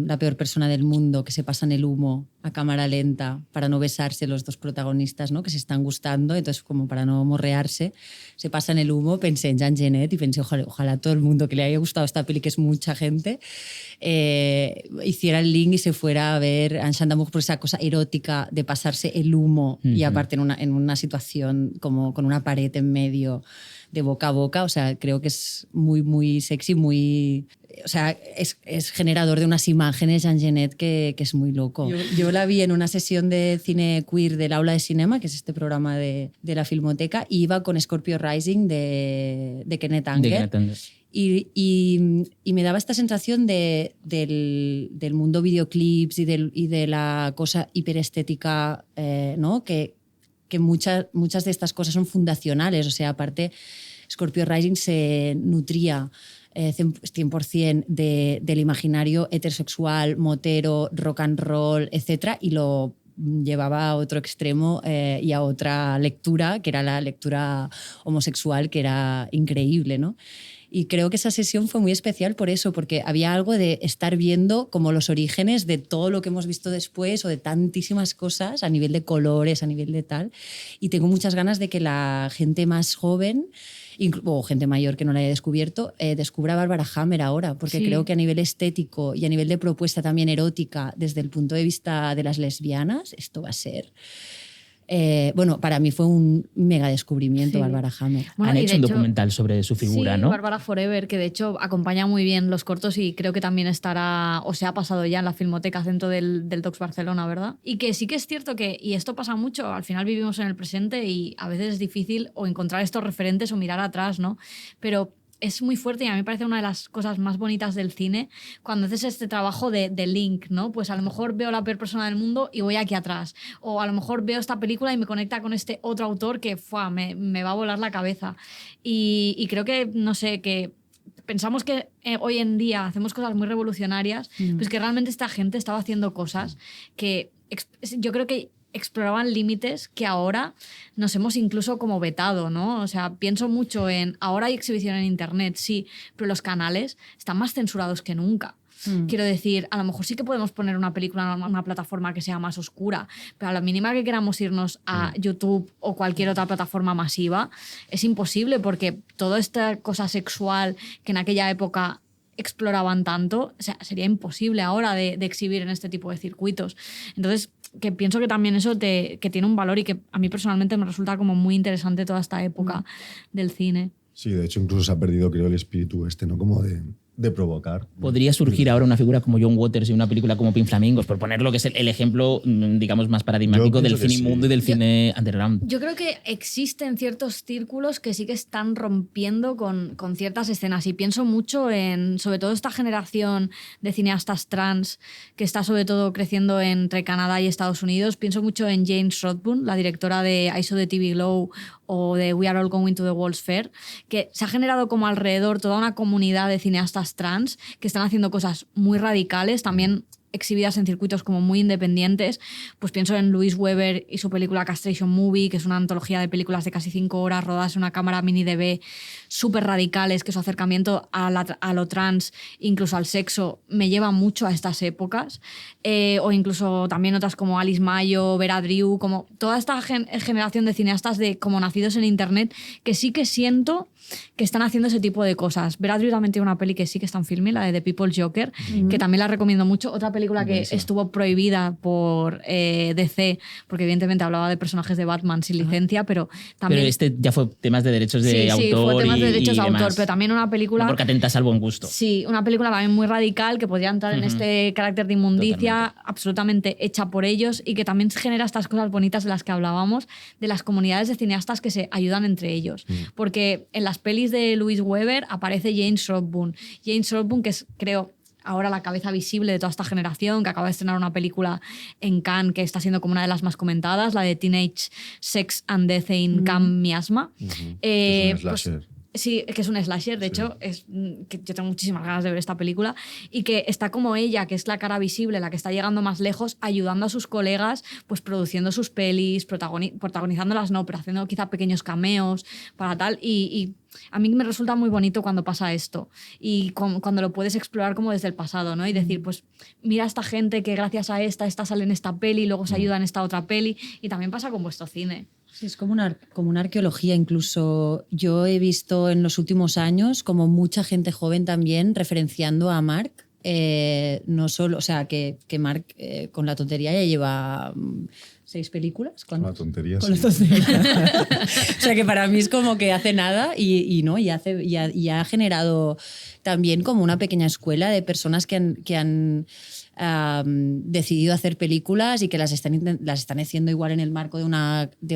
la peor persona del mundo, que se pasan el humo a cámara lenta para no besarse los dos protagonistas, ¿no? Que se están gustando, entonces como para no morrearse, se pasan el humo, pensé en Jean Genet y pensé ojalá todo el mundo que le haya gustado esta peli, que es mucha gente, hiciera el link y se fuera a ver Un chant d'amour por esa cosa erótica de pasarse el humo y aparte en una situación como con una pared en medio de boca a boca. O sea, creo que es muy, muy sexy, muy... O sea, es generador de unas imágenes, Jean Genet, que es muy loco. Yo la vi en una sesión de cine queer del Aula de Cinema, que es este programa de la Filmoteca, y iba con Scorpio Rising de Kenneth Anger. Y me daba esta sensación del mundo videoclips y de la cosa hiperestética, ¿no? Que muchas de estas cosas son fundacionales. O sea, aparte, Scorpio Rising se nutría 100% del imaginario heterosexual, motero, rock and roll, etc. Y lo llevaba a otro extremo y a otra lectura, que era la lectura homosexual, que era increíble, ¿no? Y creo que esa sesión fue muy especial por eso, porque había algo de estar viendo como los orígenes de todo lo que hemos visto después o de tantísimas cosas a nivel de colores, a nivel de tal. Y tengo muchas ganas de que la gente más joven o gente mayor que no la haya descubierto, descubra a Barbara Hammer ahora, porque Sí. creo que a nivel estético y a nivel de propuesta también erótica, desde el punto de vista de las lesbianas, esto va a ser... bueno, para mí fue un mega descubrimiento, Sí. Barbara Hammer. Bueno, Han y hecho de un hecho- documental sobre su figura, sí, ¿no? Bárbara Forever, que de hecho acompaña muy bien los cortos y creo que también estará, o se ha pasado ya en la Filmoteca dentro del Docs Barcelona, ¿verdad? Y que sí que es cierto que, y esto pasa mucho, al final vivimos en el presente y a veces es difícil o encontrar estos referentes o mirar atrás, ¿no? Pero es muy fuerte y a mí me parece una de las cosas más bonitas del cine cuando haces este trabajo de link, ¿no? Pues a lo mejor veo la peor persona del mundo y voy aquí atrás. O a lo mejor veo esta película y me conecta con este otro autor que me va a volar la cabeza. Y creo que, no sé, que pensamos que hoy en día hacemos cosas muy revolucionarias, pues que realmente esta gente estaba haciendo cosas que yo creo que exploraban límites que ahora nos hemos incluso como vetado, ¿no? O sea, pienso mucho en, ahora hay exhibición en internet, sí, pero los canales están más censurados que nunca. Quiero decir, a lo mejor sí que podemos poner una película en una plataforma que sea más oscura, pero a la mínima que queramos irnos a YouTube o cualquier otra plataforma masiva, es imposible porque toda esta cosa sexual que en aquella época exploraban tanto, o sea, sería imposible ahora de exhibir en este tipo de circuitos. Entonces, que pienso que también eso que tiene un valor y que a mí personalmente me resulta como muy interesante toda esta época del cine. Sí, de hecho incluso se ha perdido, creo, el espíritu este, ¿no? Como de provocar. Podría surgir ahora una figura como John Waters y una película como Pink Flamingos, por poner lo que es el ejemplo, digamos, más paradigmático Yo del pienso que cine sí. inmundo y del cine underground. Yo creo que existen ciertos círculos que sí que están rompiendo con ciertas escenas y pienso mucho en, sobre todo, esta generación de cineastas trans que está sobre todo creciendo entre Canadá y Estados Unidos. Pienso mucho en Jane Rothburn, la directora de I Saw the TV Glow o de We Are All Going to the World's Fair, que se ha generado como alrededor toda una comunidad de cineastas trans que están haciendo cosas muy radicales, también exhibidas en circuitos como muy independientes. Pues pienso en Louise Weber y su película Castration Movie, que es una antología de películas de casi 5 horas rodadas en una cámara mini DV, súper radicales, que su acercamiento a lo trans, incluso al sexo, me lleva mucho a estas épocas. O incluso también otras como Alice Mayo, Vera Drew, como toda esta generación de cineastas como nacidos en internet, que sí que siento que están haciendo ese tipo de cosas. Vera Drew también tiene una peli que sí que está en filming, la de The People's Joker, que también la recomiendo mucho. Otra película que estuvo prohibida por DC, porque evidentemente hablaba de personajes de Batman sin licencia, pero también... Pero este ya fue temas de derechos de autor. Sí, fue temas de derechos de y autor, demás. pero también una película... No porque atentas al buen gusto. Sí, una película también muy radical que podría entrar en este carácter de inmundicia, absolutamente hecha por ellos y que también genera estas cosas bonitas de las que hablábamos, de las comunidades de cineastas que se ayudan entre ellos. Porque en las pelis de Louise Weber aparece James Rothburn. James Rothburn, que es, creo, ahora la cabeza visible de toda esta generación, que acaba de estrenar una película en Cannes que está siendo como una de las más comentadas, la de Teenage Sex and Death in Camp Miasma. Es un slasher. Sí, que es un slasher, de hecho, que yo tengo muchísimas ganas de ver esta película y que está como ella, que es la cara visible, la que está llegando más lejos, ayudando a sus colegas, pues produciendo sus pelis, protagonizándolas no, pero haciendo quizá pequeños cameos para tal y a mí me resulta muy bonito cuando pasa esto y cuando lo puedes explorar como desde el pasado, ¿no? Y decir, pues mira a esta gente que gracias a esta sale en esta peli, luego se ayuda en esta otra peli y también pasa con vuestro cine. Sí, es como una arqueología incluso. Yo he visto en los últimos años como mucha gente joven también referenciando a Marc. No solo, o sea, que Marc con la tontería ya lleva 6 películas. Una tontería. Con Sí. las tonterías. O sea que para mí es como que hace nada y ha generado también como una pequeña escuela de personas que han decidido hacer películas y que las están haciendo igual en el marco de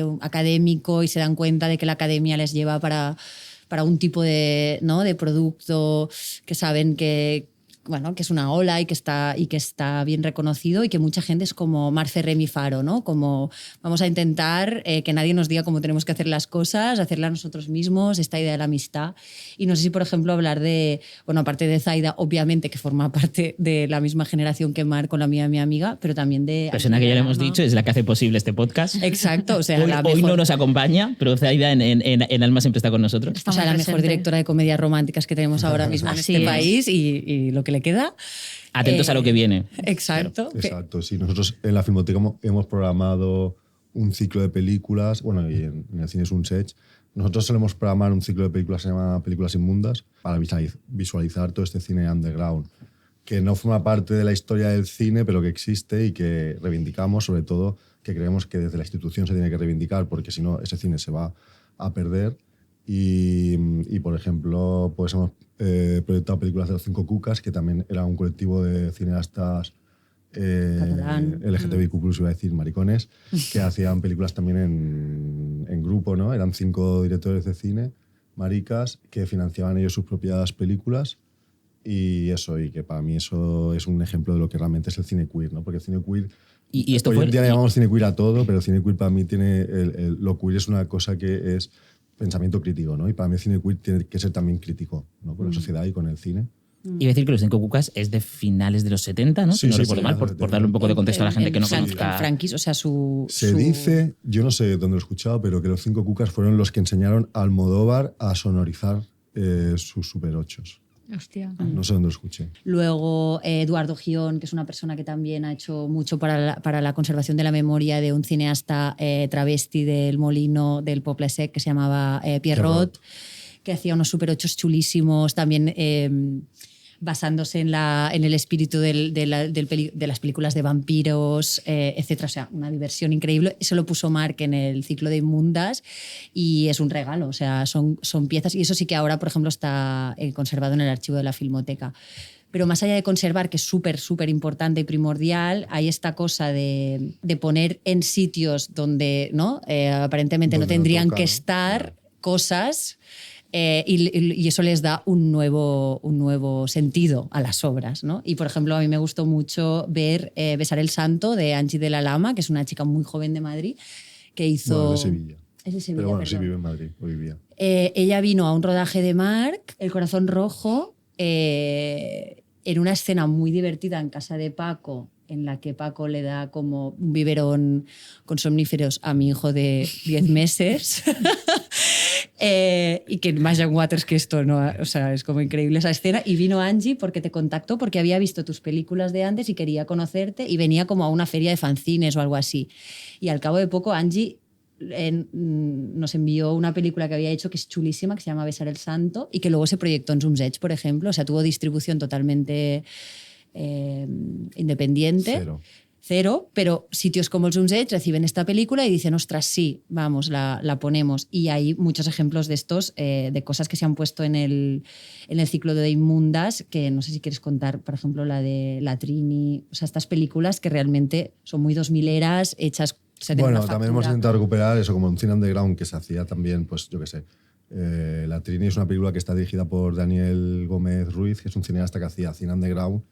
un académico y se dan cuenta de que la academia les lleva para un tipo de, ¿no?, de producto que saben que es una ola y que está bien reconocido y que mucha gente es como Marce Remi Faro, ¿no? Como vamos a intentar que nadie nos diga cómo tenemos que hacer las cosas, hacerlas nosotros mismos, esta idea de la amistad. Y no sé si, por ejemplo, hablar de, bueno, aparte de Zaida, obviamente que forma parte de la misma generación que Mar con la mía, mi amiga, pero también de... Persona que ya le hemos dicho, es la que hace posible este podcast. Exacto, o sea, Hoy no nos acompaña, pero Zaida en Alma siempre está con nosotros. O sea, la mejor directora de comedias románticas que tenemos ahora mismo en este país y lo que le queda. Atentos a lo que viene. Exacto. Exacto, sí. Nosotros en la Filmoteca hemos programado un ciclo de películas, bueno, y en el cine es un set. Nosotros solemos programar un ciclo de películas que se llama Películas Inmundas para visualizar todo este cine underground, que no forma parte de la historia del cine, pero que existe y que reivindicamos, sobre todo que creemos que desde la institución se tiene que reivindicar, porque si no, ese cine se va a perder. Y por ejemplo, pues hemos proyectado películas de Los Cinco Cucas, que también era un colectivo de cineastas LGTBIQ+, iba a decir, maricones, que hacían películas también en grupo, ¿no? Eran 5 directores de cine, maricas, que financiaban ellos sus propias películas. Y que para mí eso es un ejemplo de lo que realmente es el cine queer, ¿no? Porque el cine queer... Y esto hoy fue en día llamamos cine queer a todo, pero el cine queer para mí tiene... lo queer es una cosa que es pensamiento crítico, ¿no? Y para mí el cine queer tiene que ser también crítico, ¿no? Con la sociedad y con el cine. Iba a decir que Los Cinco Cucas es de finales de los 70, ¿no? Sí, Si no sí, recuerdo mal, por darle un poco de contexto a la gente que no conozca. En Frankis, o sea, Se dice, yo no sé dónde lo he escuchado, pero que Los Cinco Cucas fueron los que enseñaron a Almodóvar a sonorizar sus Super 8s. Hostia. No sé dónde lo escuché. Luego Eduardo Gión, que es una persona que también ha hecho mucho para la conservación de la memoria de un cineasta travesti del Molino del Poble Sec que se llamaba Pierrot, que hacía unos Super 8 chulísimos, también basándose en el espíritu de las películas de vampiros, etc. O sea, una diversión increíble. Eso lo puso Marc en el ciclo de Inmundas y es un regalo. O sea, son piezas. Y eso sí que ahora, por ejemplo, está conservado en el archivo de la Filmoteca. Pero más allá de conservar, que es súper, súper importante y primordial, hay esta cosa de poner en sitios donde, ¿no? Aparentemente donde no tendrían toca, que ¿no? estar cosas... y eso les da un nuevo sentido a las obras, ¿no? Y, por ejemplo, a mí me gustó mucho ver Besar el Santo de Angie de la Lama, que es una chica muy joven de Madrid, que hizo... Bueno, de Sevilla. Es de Sevilla, Pero bueno, perdón. sí vive en Madrid, o vivía. Ella vino a un rodaje de Marc, El Corazón Rojo, en una escena muy divertida en casa de Paco, en la que Paco le da como un biberón con somníferos a mi hijo de 10 meses. Y que más Young Waters que esto, ¿no? O sea, es como increíble esa escena. Y vino Angie porque te contactó, porque había visto tus películas de antes y quería conocerte, y venía como a una feria de fanzines o algo así. Y al cabo de poco Angie nos envió una película que había hecho que es chulísima, que se llama Besar el Santo, y que luego se proyectó en Zoom Edge, por ejemplo. O sea, tuvo distribución totalmente independiente. Cero, pero sitios como el Zoom Edge reciben esta película y dicen, ostras, sí, vamos, la ponemos. Y hay muchos ejemplos de estos, de cosas que se han puesto en el ciclo de Inmundas, que no sé si quieres contar, por ejemplo, la de La Trini, o sea, estas películas que realmente son muy 2000eras, hechas... O sea, Bueno, también hemos intentado recuperar eso como un cine underground que se hacía también, pues yo qué sé. La Trini es una película que está dirigida por Daniel Gómez Ruiz, que es un cineasta que hacía cine underground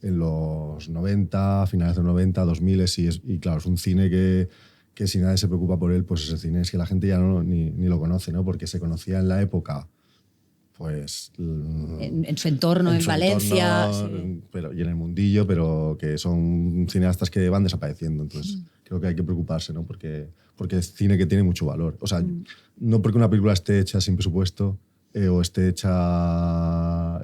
en los 90, finales de los 90, 2000, y claro, es un cine que si nadie se preocupa por él, pues ese cine es que la gente ya ni lo conoce, ¿no? Porque se conocía en la época, pues... En su entorno, en Valencia. Sí. Y en el mundillo, pero que son cineastas que van desapareciendo. Entonces, creo que hay que preocuparse, ¿no? Porque es cine que tiene mucho valor. O sea, no porque una película esté hecha sin presupuesto o esté hecha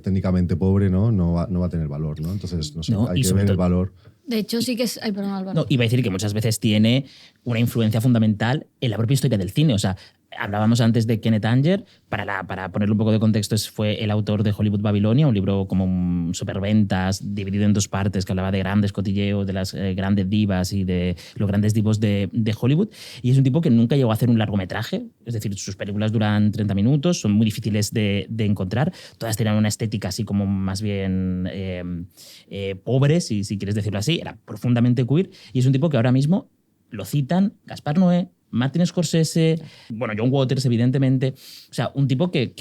técnicamente pobre, no va a tener valor, ¿no? Entonces, no sé, hay que ver el valor. De hecho, sí que es... Ay, perdón, Álvaro. No, iba a decir que muchas veces tiene una influencia fundamental en la propia historia del cine. O sea, Hablábamos antes de Kenneth Anger, para ponerle un poco de contexto, fue el autor de Hollywood Babilonia, un libro como superventas, dividido en 2 partes, que hablaba de grandes cotilleos, de las grandes divas y de los grandes divos de Hollywood. Y es un tipo que nunca llegó a hacer un largometraje, es decir, sus películas duran 30 minutos, son muy difíciles de encontrar, todas tenían una estética así como más bien pobre, si quieres decirlo así, era profundamente queer, y es un tipo que ahora mismo lo citan Gaspar Noé, Martin Scorsese, bueno, John Waters, evidentemente. O sea, un tipo que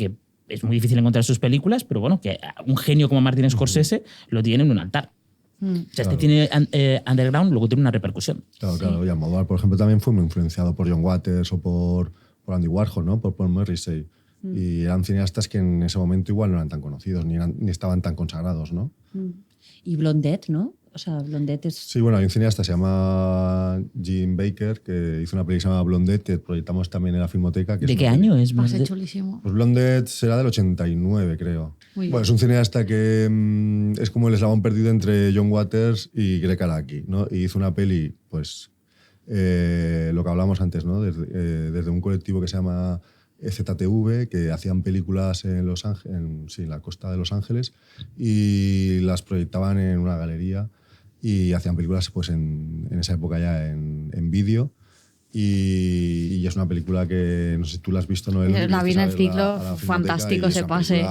es muy difícil encontrar sus películas, pero bueno, que un genio como Martin Scorsese lo tiene en un altar. O sea, Claro. este tiene underground, luego tiene una repercusión. Claro. Y Almodóvar, por ejemplo, también fue muy influenciado por John Waters o por Andy Warhol, ¿no? Por Paul Morrissey. Y eran cineastas que en ese momento igual no eran tan conocidos, ni estaban tan consagrados, ¿no? Y Blondet, ¿no? O sea, Blondet es... Sí, bueno, hay un cineasta, se llama Jim Baker, que hizo una película que se llama Blondet, que proyectamos también en la Filmoteca. Que ¿De es qué una año es? Va a ser chulísimo. Pues Blondet será del 89, creo. Muy bien. Bueno, es un cineasta que es como el eslabón perdido entre John Waters y Greg Araki, ¿no? Y hizo una peli, pues, lo que hablábamos antes, ¿no? Desde un colectivo que se llama ZTV, que hacían películas en Los Ángeles, en la costa de Los Ángeles, y las proyectaban en una galería y hacían películas pues en esa época ya en vídeo. Y es una película que, no sé si tú la has visto, ¿no? La vi en el ciclo, fantástico ese pase.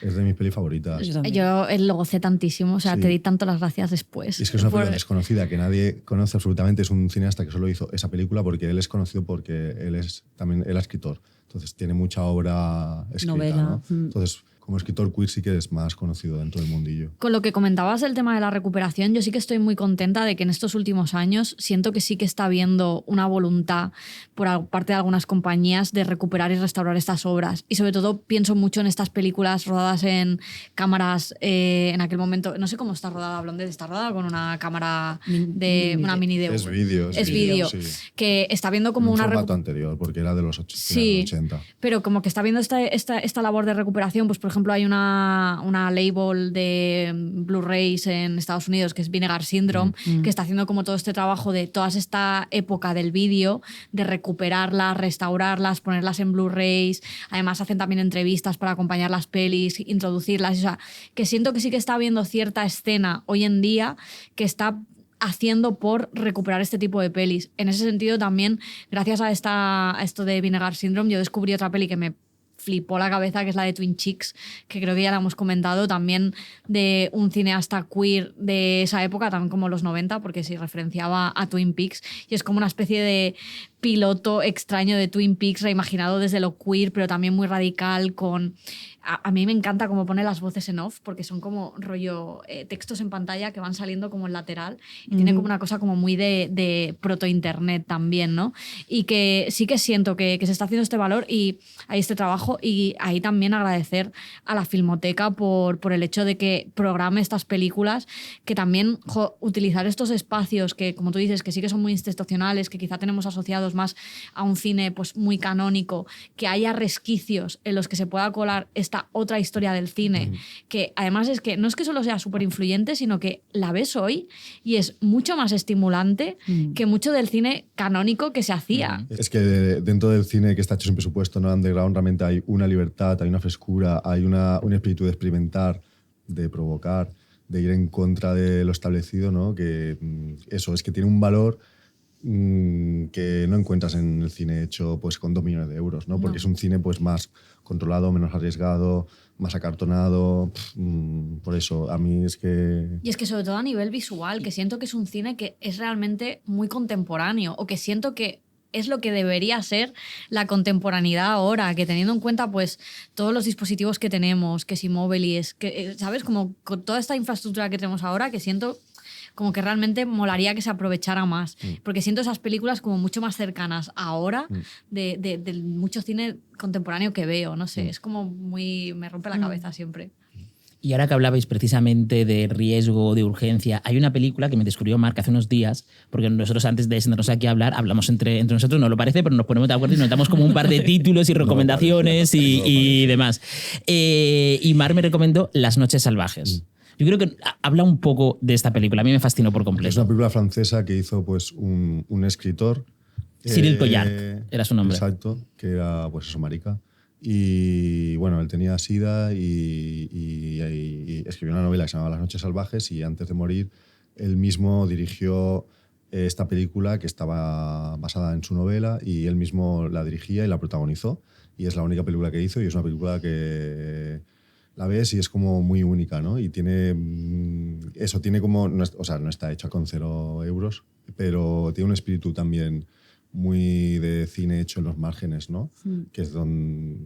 Es de mis pelis favoritas. Yo lo gocé tantísimo, o sea, Sí. te di tanto las gracias después. Y es que es una película desconocida que nadie conoce absolutamente. Es un cineasta que solo hizo esa película porque él es conocido porque él es también el escritor. Entonces tiene mucha obra escrita, Novela. ¿no? Entonces, como escritor queer sí que es más conocido dentro del mundillo. Con lo que comentabas del tema de la recuperación, yo sí que estoy muy contenta de que en estos últimos años siento que sí que está habiendo una voluntad por parte de algunas compañías de recuperar y restaurar estas obras. Y sobre todo pienso mucho en estas películas rodadas en cámaras en aquel momento. No sé cómo está rodada Blondet, está rodada con una cámara de una mini DV. Es vídeo. Es vídeo. Sí. Que está viendo como Un una formato anterior, porque era de los 80. Sí, 80. pero como que está viendo esta labor de recuperación, pues por ejemplo hay una label de Blu-rays en Estados Unidos que es Vinegar Syndrome, que está haciendo como todo este trabajo de toda esta época del vídeo, de recuperarlas, restaurarlas, ponerlas en Blu-rays. Además hacen también entrevistas para acompañar las pelis, introducirlas. O sea, que siento que sí que está habiendo cierta escena hoy en día que está haciendo por recuperar este tipo de pelis. En ese sentido también, gracias a esto de Vinegar Syndrome, yo descubrí otra peli que me flipó la cabeza, que es la de Twin Cheeks, que creo que ya la hemos comentado, también de un cineasta queer de esa época, también como los 90, porque se referenciaba a Twin Peaks, y es como una especie de piloto extraño de Twin Peaks reimaginado desde lo queer, pero también muy radical, con... A mí me encanta cómo pone las voces en off, porque son como rollo textos en pantalla que van saliendo como en lateral, y tiene como una cosa como muy de proto-internet también, ¿no? Y que sí que siento que se está haciendo este valor y hay este trabajo, y ahí también agradecer a la Filmoteca por el hecho de que programe estas películas, que también utilizar estos espacios que, como tú dices, que sí que son muy institucionales, que quizá tenemos asociados más a un cine pues muy canónico, que haya resquicios en los que se pueda colar esta otra historia del cine, que además es que no es que solo sea súper influyente, sino que la ves hoy y es mucho más estimulante que mucho del cine canónico que se hacía. Es que dentro del cine que está hecho sin presupuesto, no underground, realmente hay una libertad, hay una frescura, hay un espíritu de experimentar, de provocar, de ir en contra de lo establecido, ¿no? Que eso es que tiene un valor que no encuentras en el cine hecho pues con 2 millones de euros, ¿no? Porque es un cine pues más controlado, menos arriesgado, más acartonado. Por eso, a mí es que... Y es que sobre todo a nivel visual, que siento que es un cine que es realmente muy contemporáneo, o que siento que es lo que debería ser la contemporaneidad ahora, que teniendo en cuenta pues todos los dispositivos que tenemos, que si móviles, que, ¿sabes? Como con toda esta infraestructura que tenemos ahora, que siento como que realmente molaría que se aprovechara más, porque siento esas películas como mucho más cercanas ahora de mucho cine contemporáneo que veo, no sé, es como muy... me rompe la cabeza siempre. Y ahora que hablabais precisamente de riesgo, de urgencia, hay una película que me descubrió Marc hace unos días, porque nosotros antes de sentarnos aquí a hablar, hablamos entre nosotros, no lo parece, pero nos ponemos de acuerdo y nos damos como un par de títulos y recomendaciones y demás. Y Marc me recomendó Las noches salvajes. Yo creo que habla un poco de esta película. A mí me fascinó por completo. Es una película francesa que hizo pues, un escritor Cyril Collard era su nombre. Exacto, que era pues eso, marica. Y bueno, él tenía SIDA y escribió una novela que se llamaba Las noches salvajes, y antes de morir él mismo dirigió esta película que estaba basada en su novela, y él mismo la dirigía y la protagonizó, y es la única película que hizo, y es una película que la ves y es como muy única, ¿no? Y tiene eso, tiene como, o sea, no está hecha con 0 euros, pero tiene un espíritu también muy de cine hecho en los márgenes, ¿no? Que es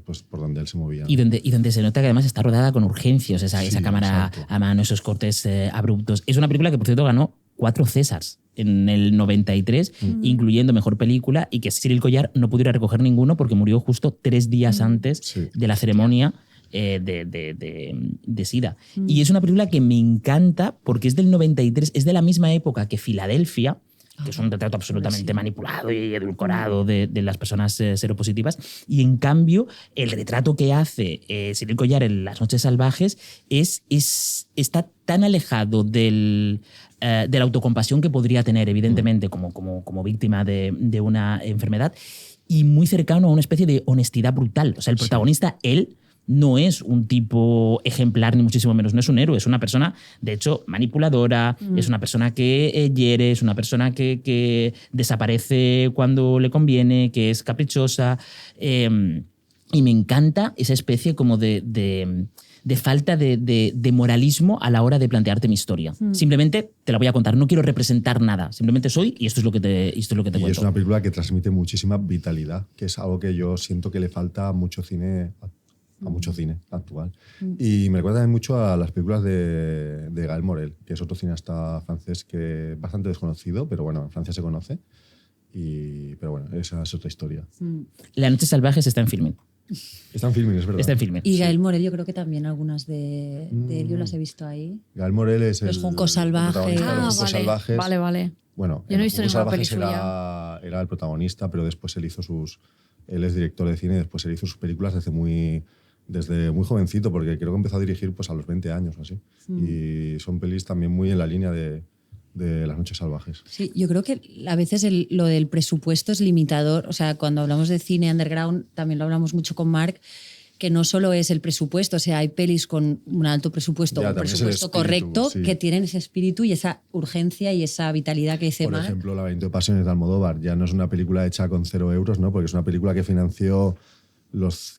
pues, por donde él se movía. Y donde se nota que además está rodada con urgencias, esa cámara exacto. a mano, esos cortes abruptos. Es una película que, por cierto, ganó 4 Césars en el 93, incluyendo Mejor Película, y que Cyril Collard no pudiera recoger ninguno porque murió justo 3 días antes de la ceremonia de SIDA. Y es una película que me encanta porque es del 93, es de la misma época que Filadelfia, que es un retrato absolutamente manipulado y edulcorado de las personas seropositivas, y en cambio el retrato que hace Cyril Collard en Las noches salvajes está tan alejado de la autocompasión que podría tener, evidentemente, como víctima de una enfermedad, y muy cercano a una especie de honestidad brutal. O sea, el protagonista, él, no es un tipo ejemplar, ni muchísimo menos. No es un héroe, es una persona, de hecho, manipuladora, es una persona que hiere, es una persona que desaparece cuando le conviene, que es caprichosa. Y me encanta esa especie como de falta de moralismo a la hora de plantearte mi historia. Simplemente te la voy a contar, no quiero representar nada, simplemente soy y esto es lo que te cuento. Es una película que transmite muchísima vitalidad, que es algo que yo siento que le falta a mucho cine actual. Y me recuerda mucho a las películas de Gael Morel, que es otro cineasta francés que es bastante desconocido, pero bueno, en Francia se conoce. Pero bueno, esa es otra historia. Las noches salvajes está en Filmin. Está en Filmin, es verdad. Está en Filmin. Y Gael Morel, yo creo que también algunas de él yo las he visto ahí. Gael Morel es Los Juncos Salvajes. Los Juncos Salvajes. Vale. Bueno, Yo no he visto Los ninguna peli Salvajes suya. era el protagonista, pero después él hizo él es director de cine y después él hizo sus películas desde muy jovencito, porque creo que empezó a dirigir pues a los 20 años o así. Y son pelis también muy en la línea de Las noches salvajes. Sí, yo creo que a veces lo del presupuesto es limitador. O sea, cuando hablamos de cine underground, también lo hablamos mucho con Marc, que no solo es el presupuesto, o sea, hay pelis con un alto presupuesto, un presupuesto correcto, que tienen ese espíritu y esa urgencia y esa vitalidad que dice Marc. Por ejemplo, Laberinto de pasiones de Almodóvar ya no es una película hecha con 0 euros, ¿no? Porque es una película que financió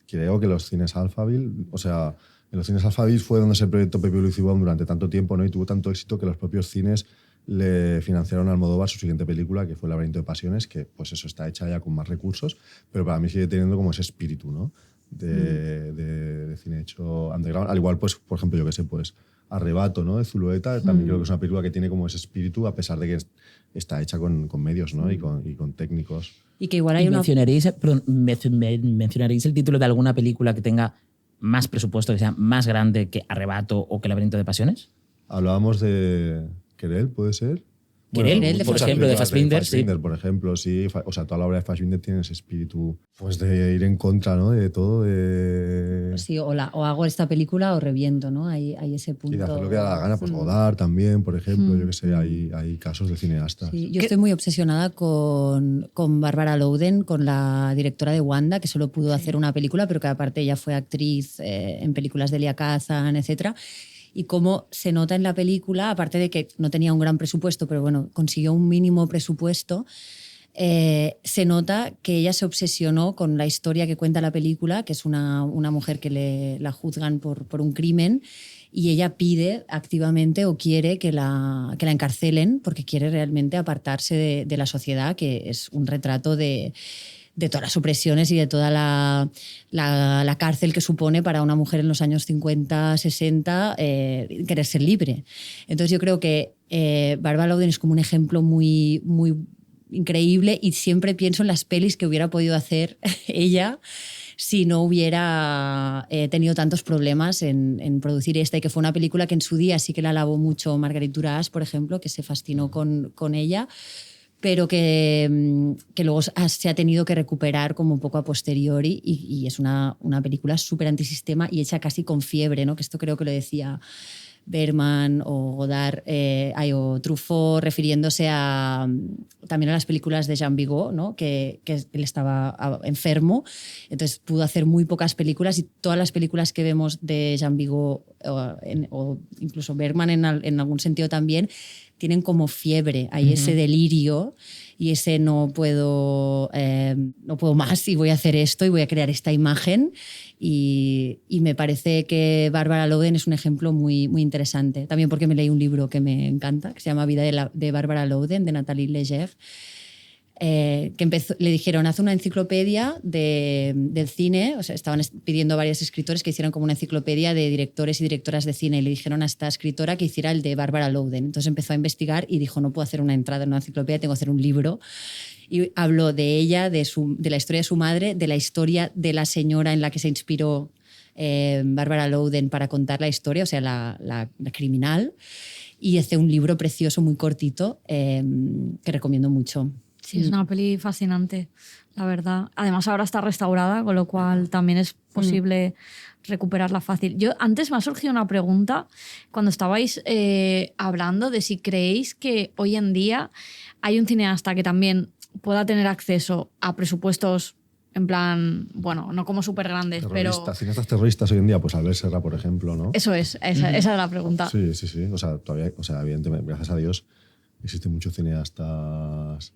creo que los cines Alphaville. O sea, en los cines Alphaville fue donde se proyectó Pepe Luis y Bon durante tanto tiempo, ¿no? Y tuvo tanto éxito que los propios cines le financiaron a Almodóvar su siguiente película, que fue Laberinto de pasiones, que pues eso está hecha ya con más recursos, pero para mí sigue teniendo como ese espíritu, ¿no? de cine hecho underground. Al igual, pues, por ejemplo, yo qué sé, pues Arrebato, ¿no? De Zulueta, también creo que es una película que tiene como ese espíritu, a pesar de que está hecha con medios, ¿no? Y con técnicos. Y que igual hay una... ¿Mencionaréis el título de alguna película que tenga más presupuesto, que sea más grande que Arrebato o que Laberinto de pasiones? Hablábamos de Querel, ¿puede ser? Querel, por ejemplo, de Fassbinder, sí. Por ejemplo, sí. O sea, toda la obra de Fassbinder tiene ese espíritu pues de ir en contra, ¿no? De todo, Sí, o hago esta película o reviento, ¿no? Hay ese punto. Y de hacer lo que da la gana. Pues Godard también, por ejemplo. Yo qué sé, hay casos de cineastas. Sí, yo estoy muy obsesionada con Barbara Louden, con la directora de Wanda, que solo pudo hacer una película, pero que aparte ella fue actriz en películas de Elia Kazan, etcétera. Y cómo se nota en la película, aparte de que no tenía un gran presupuesto, pero bueno, consiguió un mínimo presupuesto, se nota que ella se obsesionó con la historia que cuenta la película, que es una mujer que la juzgan por un crimen, y ella pide activamente o quiere que la encarcelen porque quiere realmente apartarse de la sociedad, que es un retrato de todas las opresiones y de toda la cárcel que supone para una mujer en los años 50, 60 querer ser libre. Entonces yo creo que Barbara Louden es como un ejemplo muy, muy increíble, y siempre pienso en las pelis que hubiera podido hacer ella si no hubiera tenido tantos problemas en producir esta, y que fue una película que en su día sí que la alabó mucho Marguerite Duras, por ejemplo, que se fascinó con ella, pero que luego se ha tenido que recuperar como un poco a posteriori, y es una película súper antisistema y hecha casi con fiebre, ¿no? Que esto creo que lo decía Bergman o Godard, o Truffaut, refiriéndose también a las películas de Jean Vigo, ¿no? que él estaba enfermo, entonces pudo hacer muy pocas películas, y todas las películas que vemos de Jean Vigo o incluso Bergman en algún sentido también, tienen como fiebre, hay ese delirio y ese no puedo más y voy a hacer esto y voy a crear esta imagen, y me parece que Barbara Loden es un ejemplo muy, muy interesante. También porque me leí un libro que me encanta, que se llama Vida de Barbara Loden, de Nathalie Leger, que le dijeron, haz una enciclopedia del cine, o sea, estaban pidiendo a varios escritores que hicieran como una enciclopedia de directores y directoras de cine, y le dijeron a esta escritora que hiciera el de Barbara Loden. Entonces empezó a investigar y dijo, no puedo hacer una entrada en una enciclopedia, tengo que hacer un libro. Y habló de ella, de la historia de su madre, de la historia de la señora en la que se inspiró Barbara Loden para contar la historia, o sea, la criminal, y hace un libro precioso, muy cortito, que recomiendo mucho. Sí, es una peli fascinante, la verdad. Además, ahora está restaurada, con lo cual también es posible recuperarla fácil. Antes me ha surgido una pregunta cuando estabais hablando de si creéis que hoy en día hay un cineasta que también pueda tener acceso a presupuestos en plan, bueno, no como súper grandes, pero... Cineastas terroristas hoy en día, pues Albert Serra, por ejemplo, ¿no? Eso es, esa es la pregunta. Sí. O sea, todavía, evidentemente, gracias a Dios, existen muchos cineastas...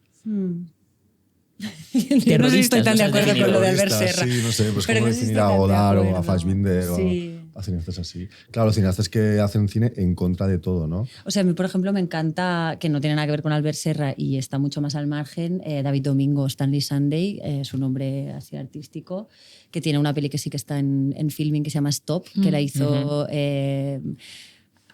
Yo no estoy tan de acuerdo con lo de Albert Serra. Sí, no sé, pues pero como no definir a Godard o a Fassbinder sí. o a cineastas así. Claro, cineastas que hacen cine en contra de todo, ¿no? O sea, a mí, por ejemplo, me encanta, que no tiene nada que ver con Albert Serra y está mucho más al margen, David Domingo, Stanley Sunday, su nombre así artístico, que tiene una peli que sí que está en filming que se llama Stop, que la hizo...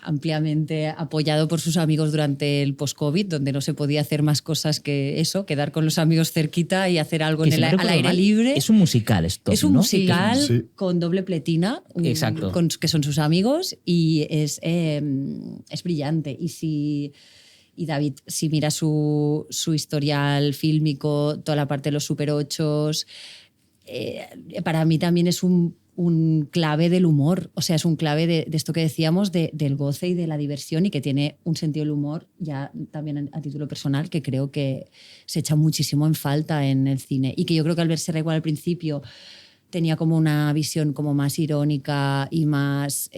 ampliamente apoyado por sus amigos durante el post-COVID, donde no se podía hacer más cosas que eso, quedar con los amigos cerquita y hacer algo al aire libre. Es un musical esto, es un ¿no? musical con doble pletina, Exacto. Que son sus amigos, y es brillante. Y David, si mira su historial fílmico, toda la parte de los Super 8s, para mí también es un clave del humor, o sea, es un clave de esto que decíamos, del goce y de la diversión, y que tiene un sentido del humor, ya también a título personal, que creo que se echa muchísimo en falta en el cine, y que yo creo que Albert Serra igual al principio tenía como una visión como más irónica y más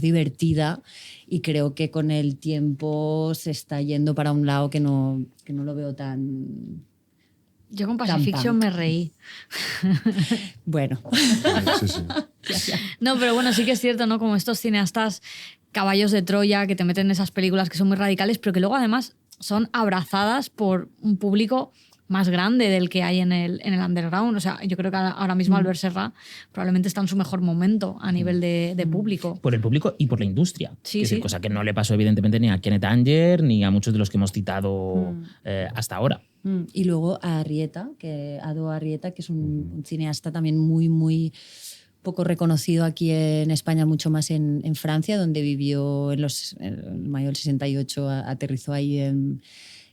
divertida, y creo que con el tiempo se está yendo para un lado que no lo veo tan... Yo con Pacifiction me reí. Bueno. Sí. No, pero bueno, sí que es cierto, ¿no? Como estos cineastas caballos de Troya que te meten en esas películas que son muy radicales, pero que luego además son abrazadas por un público más grande del que hay en el underground. O sea, yo creo que ahora mismo Albert Serra probablemente está en su mejor momento a nivel de público. Por el público y por la industria. Sí, que sí. Es cosa que no le pasó evidentemente ni a Kenneth Anger ni a muchos de los que hemos citado hasta ahora. Y luego a Ado Arrieta, que es un cineasta también muy, muy poco reconocido aquí en España, mucho más en Francia, donde vivió en el mayo del 68, aterrizó ahí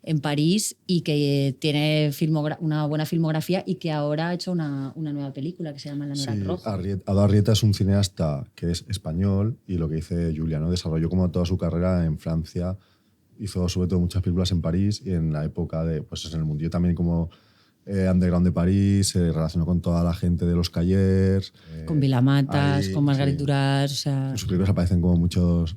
en París, y que tiene una buena filmografía, y que ahora ha hecho una nueva película que se llama El Anorak Rojo. Ado Arrieta es un cineasta que es español, y lo que dice Julia, ¿no? Desarrolló como toda su carrera en Francia, hizo sobre todo muchas películas en París, y en la época de, pues en el mundillo también como underground de París, se relacionó con toda la gente de los Callers. Con Vilamatas, con Margaret Duras, o sea... En sus películas aparecen como muchas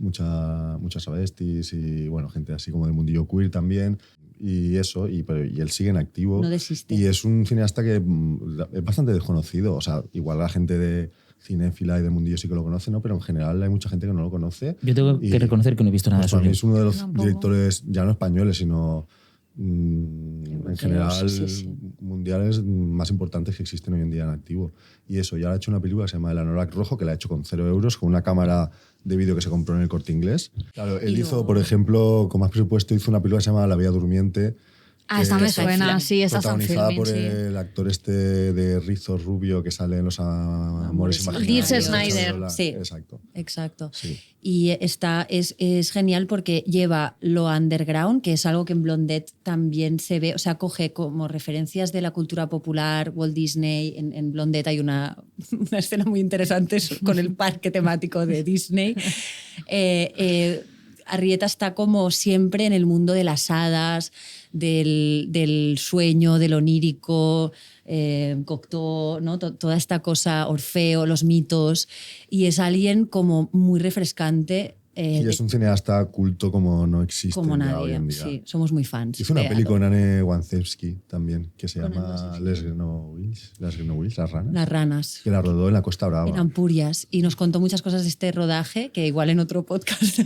travestis y bueno, gente así como del mundillo queer también. Y eso, y él sigue en activo. No desiste. Y es un cineasta que es bastante desconocido. O sea, igual la gente de cinéfila y del mundillo sí que lo conoce, ¿no? Pero en general hay mucha gente que no lo conoce. Yo tengo que reconocer que no he visto nada pues sobre él. Es uno de los directores, ya no españoles, sino en general mundiales más importantes que existen hoy en día en activo. Y eso, ya ha hecho una película que se llama El Anorak Rojo, que la ha hecho con 0 euros, con una cámara de vídeo que se compró en el Corte Inglés. Claro, él hizo, por ejemplo, con más presupuesto, hizo una película que se llama La Bella Durmiente, Ah, esta me suena, sí, esta está en protagonizada Filmin, por sí. el actor este de rizo rubio que sale en Los Amores Imaginarios. Dirce Snyder. Sí. Exacto. Exacto. Sí. Y es genial porque lleva lo underground, que es algo que en Blondet también se ve, o sea, coge como referencias de la cultura popular, Walt Disney. En Blondet hay una escena muy interesante con el parque temático de Disney. Arrieta está como siempre en el mundo de las hadas, del sueño, del onírico, Cocteau, ¿no? Toda esta cosa, Orfeo, los mitos, y es alguien como muy refrescante. Y es un cineasta culto como no existe como ya nadie, hoy en día. sí, somos muy fans. Hizo una de peli con Adolfo. Anne Wanzewski también, que se Con Anne llama Wanzewski. Les Grenouilles, las ranas, Las ranas. que la rodó en la Costa Brava. En Ampurias, y nos contó muchas cosas de este rodaje que igual en otro podcast.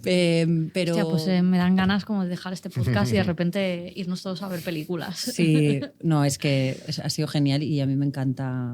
Pero Hostia, pues me dan ganas como de dejar este podcast y de repente irnos todos a ver películas. sí, no, es que ha sido genial y a mí me encanta.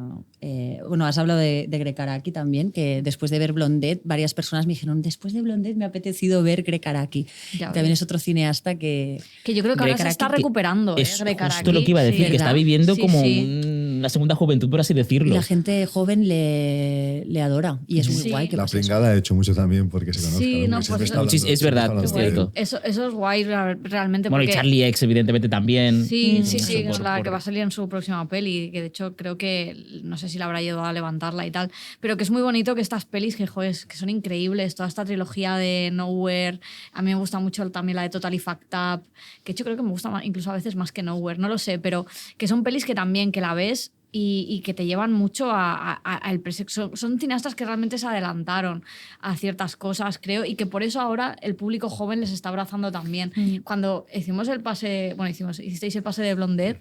Bueno, has hablado de Greg Araki también, que después de ver Blondet, varias personas me dijeron, después de Blondet me ha apetecido ver Greg Araki. Ya También ves. es otro cineasta que Que yo creo que ahora Greg se está Araki, que recuperando, Es Greg justo Araki. lo que iba a decir, Sí, que está ¿verdad? viviendo Sí, como sí. una segunda juventud, por así decirlo. la gente joven le adora y es muy Sí. guay que La pase eso. pringada ha hecho mucho también porque se conozca. Sí, ¿no? no, Porque siempre pues está eso- hablando- es verdad, siempre es está hablando cierto. de él. Eso es guay realmente Bueno, y porque... Charlie X, evidentemente, también. Sí, sí, sí, Por- es la por- que va a salir en su próxima peli, que de hecho creo que, no sé si la habrá ayudado a levantarla y tal, pero que es muy bonito que estas pelis, que, joder, que son increíbles, toda esta trilogía de Nowhere, a mí me gusta mucho también la de Totally Fucked Up, que de hecho creo que me gusta incluso a veces más que Nowhere, no lo sé, pero que son pelis que también, que la ves y que te llevan mucho al presente. Son cineastas que realmente se adelantaron a ciertas cosas, creo, y que por eso ahora el público joven les está abrazando también. Cuando hicimos el pase, bueno, hicisteis el pase de Blondet,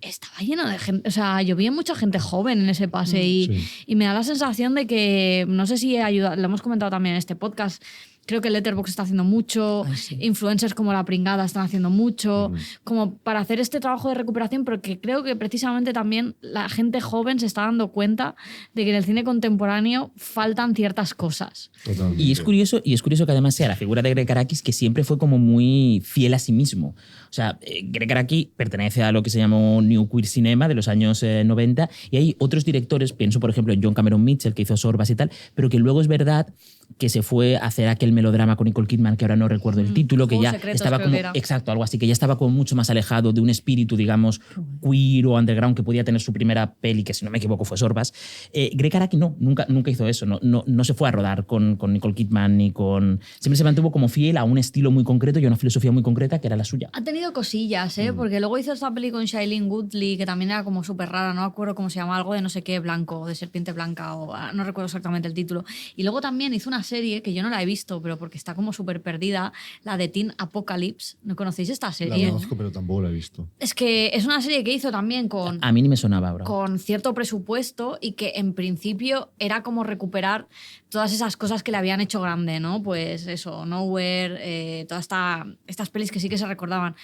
estaba lleno de gente, o sea, yo vi mucha gente joven en ese pase y me da la sensación de que, no sé si ayuda, lo hemos comentado también en este podcast, creo que Letterboxd está haciendo mucho, Ay, sí. influencers como La Pringada están haciendo mucho, como para hacer este trabajo de recuperación, porque creo que precisamente también la gente joven se está dando cuenta de que en el cine contemporáneo faltan ciertas cosas. Totalmente. Y es curioso que además sea la figura de Greg Araki que siempre fue como muy fiel a sí mismo. O sea, Greg Araki pertenece a lo que se llamó New Queer Cinema de los años 90 y hay otros directores, pienso por ejemplo en John Cameron Mitchell que hizo Sorbas y tal, pero que luego es verdad que se fue a hacer aquel melodrama con Nicole Kidman, que ahora no recuerdo el título, que Juegos ya Secretos, estaba creo como... que era. Exacto, algo así, que ya estaba como mucho más alejado de un espíritu, digamos, queer o underground que podía tener su primera peli, que si no me equivoco fue Sorbas. Greg Araki nunca hizo eso, no se fue a rodar con Nicole Kidman ni con... Siempre se mantuvo como fiel a un estilo muy concreto y a una filosofía muy concreta que era la suya. Ha tenido cosillas, porque luego hizo esta peli con Shailene Woodley, que también era como súper rara, no me acuerdo cómo se llama, algo de no sé qué blanco, de serpiente blanca, o no recuerdo exactamente el título. Y luego también hizo una serie que yo no la he visto, pero porque está como súper perdida, la de Teen Apocalypse. ¿No conocéis esta La serie? conozco, pero tampoco la he visto. Es que es una serie que hizo también A mí ni me sonaba ahora. con cierto presupuesto y que en principio era como recuperar todas esas cosas que le habían hecho grande, ¿no? Pues eso, Nowhere, todas estas pelis que sí que se recordaban.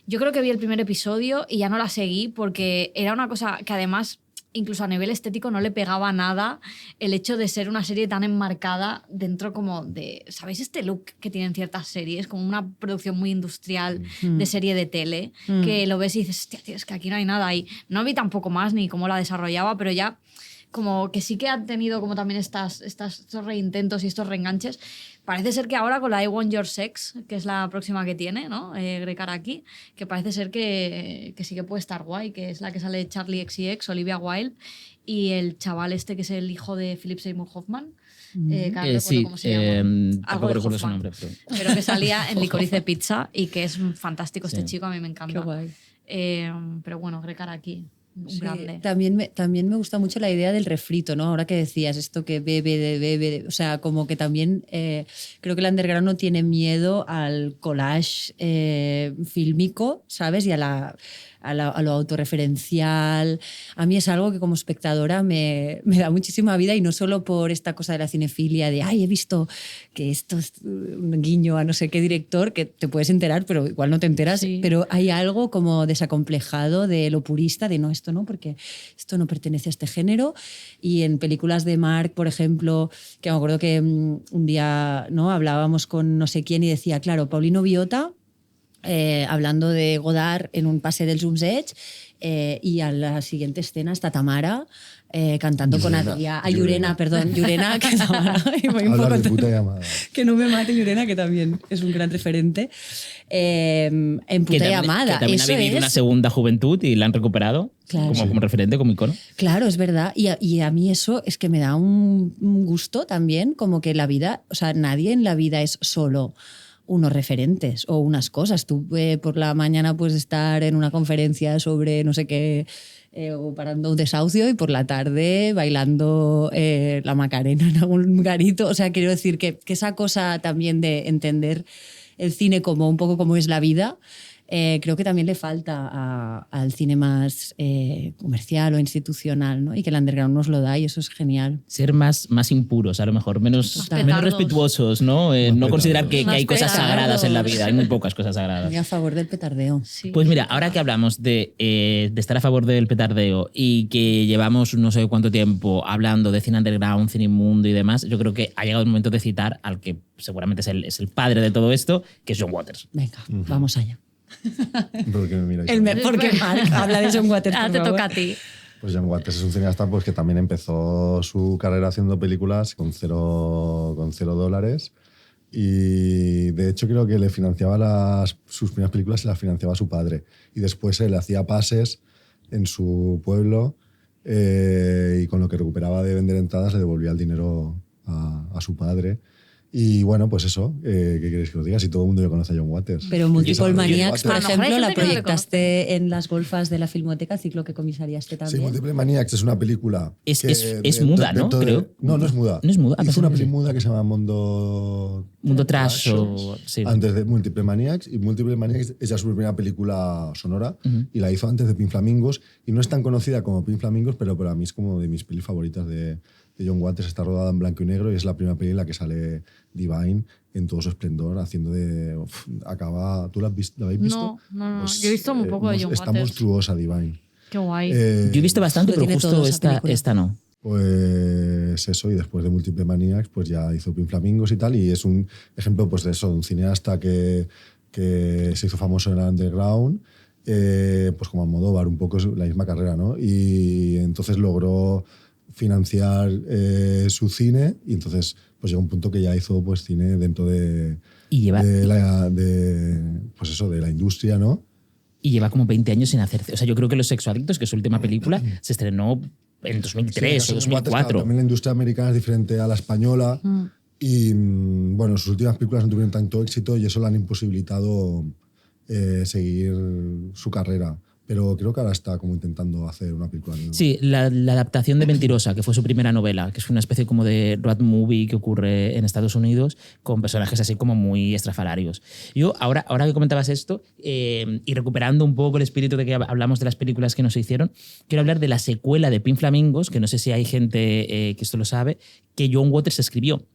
Yo creo que vi el primer episodio y ya no la seguí porque era una cosa que además, incluso a nivel estético, no le pegaba nada el hecho de ser una serie tan enmarcada dentro como de, ¿sabéis este look que tienen ciertas series? Como una producción muy industrial de serie de tele, que lo ves y dices, hostia, tío, es que aquí no hay nada. Y no vi tampoco más ni cómo la desarrollaba, pero ya como que sí que ha tenido como también estos reintentos y estos reenganches. Parece ser que ahora con la I Want Your Sex, que es la próxima que tiene, ¿no? Greg Araki, que parece ser que sí que puede estar guay, que es la que sale Charlie XCX, Olivia Wilde, y el chaval este que es el hijo de Philip Seymour Hoffman. Que ahora no recuerdo Sí, cómo se llama. Algo tampoco de recuerdo su Hoffman. nombre. Pero que salía en Licorice Pizza y que es fantástico este Sí. chico, a mí me encanta. Qué guay. Pero bueno, Greg Araki, un Sí, grande. también me gusta mucho la idea del refrito, ¿no? Ahora que decías esto que bebe, o sea, como que también creo que el underground no tiene miedo al collage fílmico, ¿sabes? Y a lo autorreferencial. A mí es algo que como espectadora me da muchísima vida y no solo por esta cosa de la cinefilia, de, ay, he visto que esto es un guiño a no sé qué director, que te puedes enterar, pero igual no te enteras, Sí. pero hay algo como desacomplejado de lo purista, de no, esto no, porque esto no pertenece a este género. Y en películas de Marc, por ejemplo, que me acuerdo que un día, ¿no?, hablábamos con no sé quién y decía, claro, Paulino Biota hablando de Godard en un pase del Zoom's Edge, y a la siguiente escena está Tamara cantando con Adrià. Llurena, perdón, Llurena, que Tamara. Y voy un Hablar poco de puta llamada. que no me mate Llurena, que también es un gran referente. En Puta Llamada. Que también Eso ha vivido es- una segunda juventud y la han recuperado Claro. como referente, como icono. Claro, es verdad. Y a mí eso es que me da un gusto también, como que la vida, o sea, nadie en la vida es solo unos referentes o unas cosas. Tú por la mañana puedes estar en una conferencia sobre no sé qué, o parando un desahucio, y por la tarde bailando la Macarena en algún garito. O sea, quiero decir que esa cosa también de entender el cine como un poco como es la vida, creo que también le falta al cine más comercial o institucional, ¿no? Y que el underground nos lo da, y eso es genial. Ser más impuros, a lo mejor, menos petardos. respetuosos, ¿no? No considerar que Más hay cosas petardos. sagradas en la vida, hay muy pocas cosas sagradas. Muy a favor del petardeo. Sí. Pues mira, ahora que hablamos de estar a favor del petardeo y que llevamos no sé cuánto tiempo hablando de cine underground, cine inmundo y demás, yo creo que ha llegado el momento de citar al que seguramente es el padre de todo esto, que es John Waters. Venga, vamos allá. ¿Por qué me miráis? Porque Marc habla de John Waters. Ahora por te favor. toca a ti. Pues John Waters es un cineasta pues, que también empezó su carrera haciendo películas con $0 y de hecho creo que le financiaba sus primeras películas, se las financiaba su padre, y después él hacía pases en su pueblo y con lo que recuperaba de vender entradas le devolvía el dinero a su padre. Y bueno, pues eso, ¿qué queréis que os diga? Si todo el mundo ya conoce a John Waters. Pero Y Multiple sabe de John Maniacs, por Waters. A lo mejor ejemplo, hay la gente que no le proyectaste en las golfas de la Filmoteca, ciclo que comisariaste Sí, también. Multiple Maniacs es una película. Es que muda, ¿no? dentro de- Creo. No, no es muda. No es muda. Hizo una pensaba que peli sí. muda que se llama Mundo Trash o... Sí. antes de Multiple Maniacs, y Multiple Maniacs es ya su primera película sonora y la hizo antes de Pink Flamingos, y no es tan conocida como Pink Flamingos, pero para mí es como de mis pelis favoritas de John Waters. Está rodada en blanco y negro y es la primera peli en la que sale Divine en todo su esplendor, haciendo de... acaba... ¿Tú la habéis visto? No. Yo he visto muy poco de John Está Waters. monstruosa Divine. Qué guay. Yo he visto bastante, Lo pero tiene todo justo esa película. esta no. Pues eso, y después de Multiple Maniacs, pues ya hizo Pink Flamingos y tal, y es un ejemplo pues de eso, de un cineasta que se hizo famoso en el underground, pues como Almodóvar, un poco es la misma carrera, ¿no? Y entonces logró financiar su cine, y entonces pues llegó un punto que ya hizo pues cine dentro de, Y lleva, pues eso, de la industria, ¿no? y lleva como 20 años sin hacer... O sea, yo creo que Los Sexoadictos, que es su última película, se estrenó en 2003 Sí, o John Waters, 2004. claro, también la industria americana es diferente a la española y bueno, sus últimas películas no tuvieron tanto éxito y eso le han imposibilitado seguir su carrera. Pero creo que ahora está como intentando hacer una película nueva. Sí, la adaptación de Mentirosa, que fue su primera novela, que es una especie como de road movie que ocurre en Estados Unidos con personajes así como muy estrafalarios. Yo, ahora que comentabas esto, y recuperando un poco el espíritu de que hablamos de las películas que nos hicieron, quiero hablar de la secuela de Pink Flamingos, que no sé si hay gente que esto lo sabe, que John Waters escribió.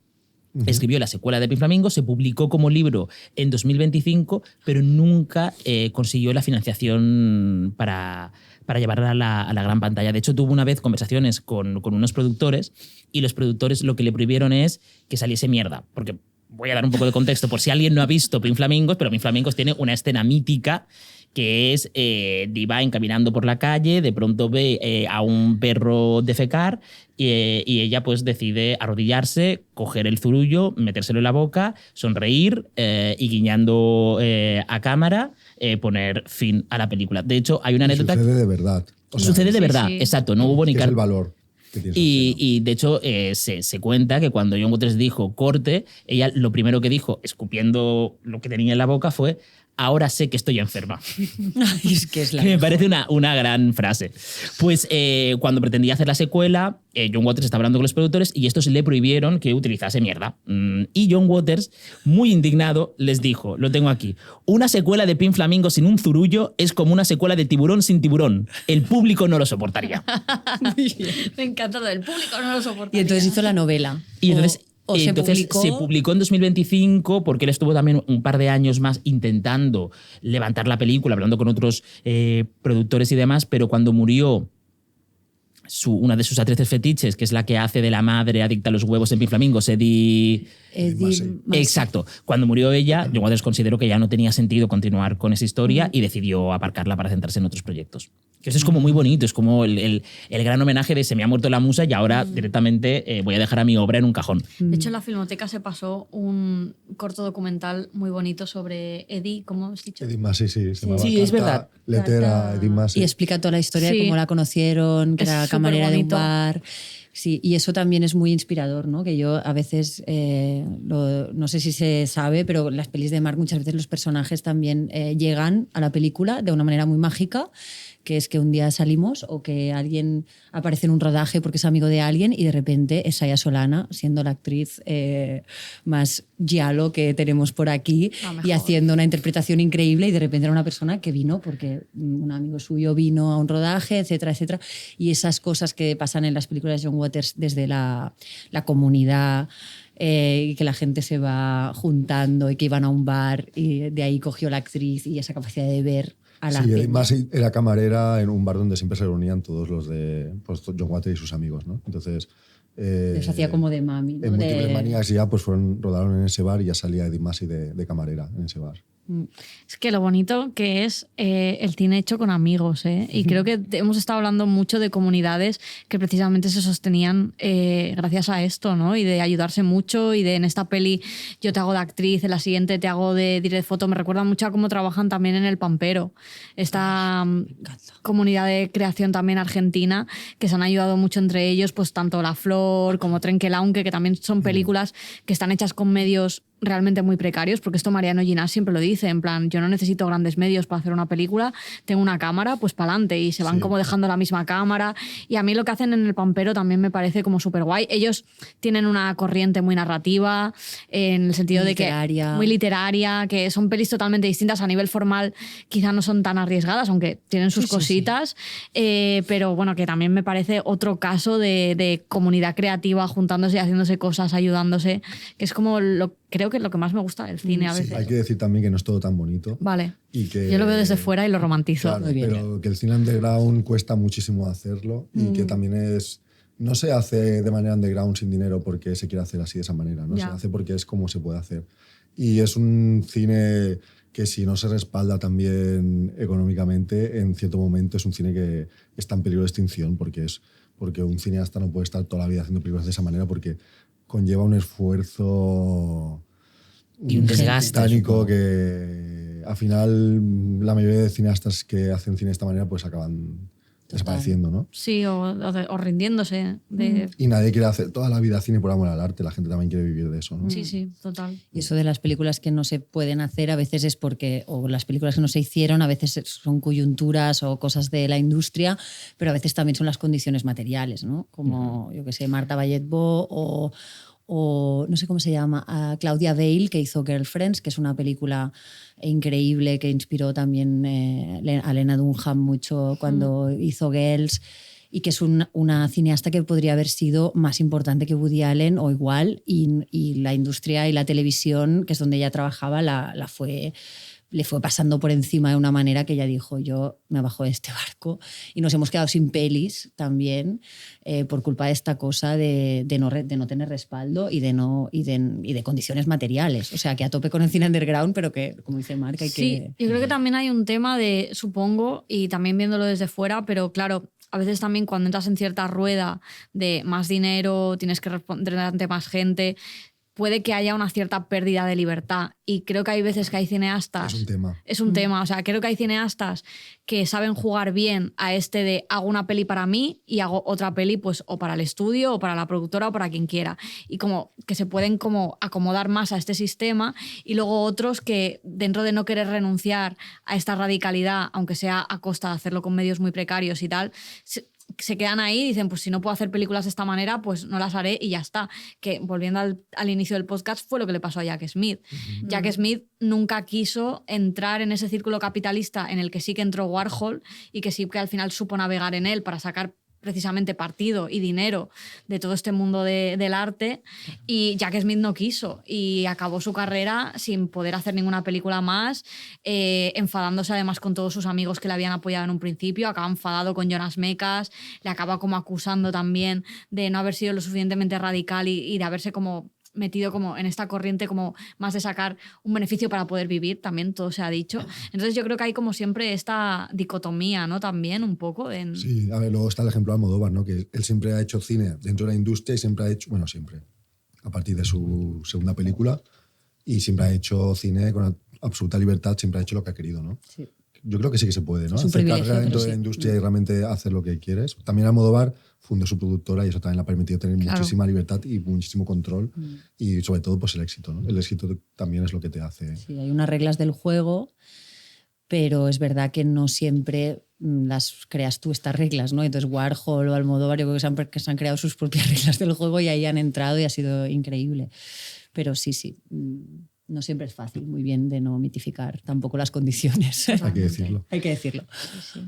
Escribió la secuela de Pink Flamingos, se publicó como libro en 2025, pero nunca consiguió la financiación para llevarla a la gran pantalla. De hecho, tuvo una vez conversaciones con unos productores y los productores lo que le prohibieron es que saliese mierda. Porque voy a dar un poco de contexto por si alguien no ha visto Pink Flamingos, pero Pink Flamingos tiene una escena mítica que es Divine caminando por la calle, de pronto ve a un perro defecar y ella pues decide arrodillarse, coger el zurullo, metérselo en la boca, sonreír y guiñando a cámara poner fin a la película. De hecho, hay una Y anécdota... sucede de verdad. O sea, Sucede de Sí, verdad, sí. exacto. No hubo ni que es car- el valor que tiene esa y, escena. y, de hecho se cuenta que cuando John Waters dijo corte, ella lo primero que dijo, escupiendo lo que tenía en la boca, fue ahora sé que estoy enferma. Ay, es que es la Que me mejor. parece una gran frase. Pues cuando pretendía hacer la secuela, John Waters estaba hablando con los productores y estos le prohibieron que utilizase mierda. Y John Waters, muy indignado, les dijo, lo tengo aquí, una secuela de Pink Flamingo sin un zurullo es como una secuela de Tiburón sin tiburón. El público no lo soportaría. Me encanta lo del público, no lo soporto. Y entonces hizo la novela. Y entonces, O se publicó. se publicó en 2025 porque él estuvo también un par de años más intentando levantar la película, hablando con otros productores y demás, pero cuando murió una de sus actrices fetiches, que es la que hace de la madre adicta a los huevos en Pink Flamingos, Eddie Massey. Exacto. Cuando murió ella, John Waters consideró que ya no tenía sentido continuar con esa historia y decidió aparcarla para centrarse en otros proyectos. Que eso es como muy bonito, es como el gran homenaje de se me ha muerto la musa y ahora directamente voy a dejar a mi obra en un cajón. De hecho, en la Filmoteca se pasó un corto documental muy bonito sobre Eddie, ¿cómo has dicho? Eddie Massey, sí. Se llamaba Sí, es Carta verdad. Letter a Eddie Massey. Y explica toda la historia Sí. de cómo la conocieron, que Es era camarera de un superbonito. bar. Sí, y eso también es muy inspirador, ¿no? Que yo a veces, no sé si se sabe, pero en las pelis de Mark muchas veces los personajes también llegan a la película de una manera muy mágica, que es que un día salimos o que alguien aparece en un rodaje porque es amigo de alguien y de repente es Saya Solana, siendo la actriz más giallo que tenemos por aquí mejor. y haciendo una interpretación increíble, y de repente era una persona que vino porque un amigo suyo vino a un rodaje, etcétera, etcétera. Y esas cosas que pasan en las películas de John Waters desde la comunidad, y que la gente se va juntando y que iban a un bar y de ahí cogió la actriz y esa capacidad de ver a la Sí, Eddie peña. Massey era camarera en un bar donde siempre se reunían todos los de John Waters y sus amigos, ¿no? Entonces... Les hacía como de mami, ¿no? En De- Múltiples Manías ya pues rodaron en ese bar y ya salía Eddie Massey de camarera en ese bar. Es que lo bonito que es el cine hecho con amigos, ¿eh? Y creo que hemos estado hablando mucho de comunidades que precisamente se sostenían gracias a esto, ¿no? Y de ayudarse mucho, y de en esta peli yo te hago de actriz, en la siguiente te hago de direct foto. Me recuerda mucho a cómo trabajan también en El Pampero. Esta comunidad de creación también argentina, que se han ayudado mucho entre ellos, pues tanto La Flor como Trenquelaunque, que también son películas que están hechas con medios realmente muy precarios, porque esto Mariano Ginás siempre lo dice, en plan, yo no necesito grandes medios para hacer una película, tengo una cámara, pues para adelante, y se van como dejando la misma cámara, y a mí lo que hacen en El Pampero también me parece como súper guay. Ellos tienen una corriente muy narrativa, en el sentido Muy de que literaria. muy literaria, que son pelis totalmente distintas, a nivel formal quizá no son tan arriesgadas, aunque tienen sus cositas, pero bueno, que también me parece otro caso de comunidad creativa juntándose y haciéndose cosas, ayudándose, que es como creo que es lo que más me gusta del cine a Sí, veces. hay que decir también que no es todo tan bonito. Vale. Y que, Yo lo veo desde fuera y lo romantizo. Claro, Muy bien. pero que el cine underground cuesta muchísimo hacerlo y que también no se hace de manera underground sin dinero porque se quiere hacer así de esa manera, ¿no? Ya. Se hace porque es como se puede hacer. Y es un cine que si no se respalda también económicamente, en cierto momento es un cine que está en peligro de extinción porque un cineasta no puede estar toda la vida haciendo películas de esa manera porque conlleva un esfuerzo Y un desgaste, titánico supongo. que al final la mayoría de cineastas que hacen cine de esta manera pues acaban desapareciendo, ¿no? Sí, o rindiéndose. Y nadie quiere hacer toda la vida cine por amor al arte, la gente también quiere vivir de eso, ¿no? Sí, sí, total. Y eso de las películas que no se pueden hacer a veces es porque, o las películas que no se hicieron a veces son coyunturas o cosas de la industria, pero a veces también son las condiciones materiales, ¿no? Como, yo que sé, Marta Balletbo o no sé cómo se llama, a Claudia Bale, que hizo Girlfriends, que es una película increíble que inspiró también a Lena Dunham mucho cuando hizo Girls, y que es una cineasta que podría haber sido más importante que Woody Allen o igual, y la industria y la televisión, que es donde ella trabajaba, le fue pasando por encima de una manera que ella dijo, yo me bajo de este barco, y nos hemos quedado sin pelis también por culpa de esta cosa de no tener respaldo y de condiciones materiales. O sea, que a tope con el cine underground, pero que, como dice Marc, hay Sí, que... yo creo que también hay un tema de, supongo, y también viéndolo desde fuera, pero claro, a veces también cuando entras en cierta rueda de más dinero, tienes que responder ante más gente, puede que haya una cierta pérdida de libertad. Y creo que hay veces que hay cineastas... Es un tema. Es un tema. O sea, creo que hay cineastas que saben jugar bien a este de hago una peli para mí y hago otra peli pues o para el estudio o para la productora o para quien quiera. Y como que se pueden como acomodar más a este sistema, y luego otros que dentro de no querer renunciar a esta radicalidad, aunque sea a costa de hacerlo con medios muy precarios y tal, se quedan ahí y dicen, pues si no puedo hacer películas de esta manera, pues no las haré y ya está. Que volviendo al inicio del podcast, fue lo que le pasó a Jack Smith. Jack Smith nunca quiso entrar en ese círculo capitalista en el que sí que entró Warhol y que sí que al final supo navegar en él para sacar precisamente partido y dinero de todo este mundo del arte, y Jack Smith no quiso y acabó su carrera sin poder hacer ninguna película más, enfadándose además con todos sus amigos que le habían apoyado en un principio, acaba enfadado con Jonas Mekas, le acaba como acusando también de no haber sido lo suficientemente radical y de haberse como metido como en esta corriente como más de sacar un beneficio para poder vivir, también todo se ha dicho. Entonces yo creo que hay como siempre esta dicotomía, ¿no? También un poco en... Sí, a ver, luego está el ejemplo de Almodóvar, ¿no? Que él siempre ha hecho cine dentro de la industria y siempre ha hecho, bueno, siempre, a partir de su segunda película, y siempre ha hecho cine con absoluta libertad, siempre ha hecho lo que ha querido, ¿no? Sí. Yo creo que sí que se puede, ¿no? Es un Hacer privilegio, carrera dentro pero de la sí. industria y realmente hacer lo que quieres. También Almodóvar fundó su productora y eso también le ha permitido tener Claro. muchísima libertad y muchísimo control y sobre todo pues el éxito, ¿no? El éxito también es lo que te hace... Sí, hay unas reglas del juego, pero es verdad que no siempre las creas tú estas reglas, ¿no? Entonces Warhol o Almodóvar yo creo que se han creado sus propias reglas del juego y ahí han entrado y ha sido increíble. Pero sí, no siempre es fácil, muy bien de no mitificar tampoco las condiciones. Hay que decirlo. Hay que decirlo.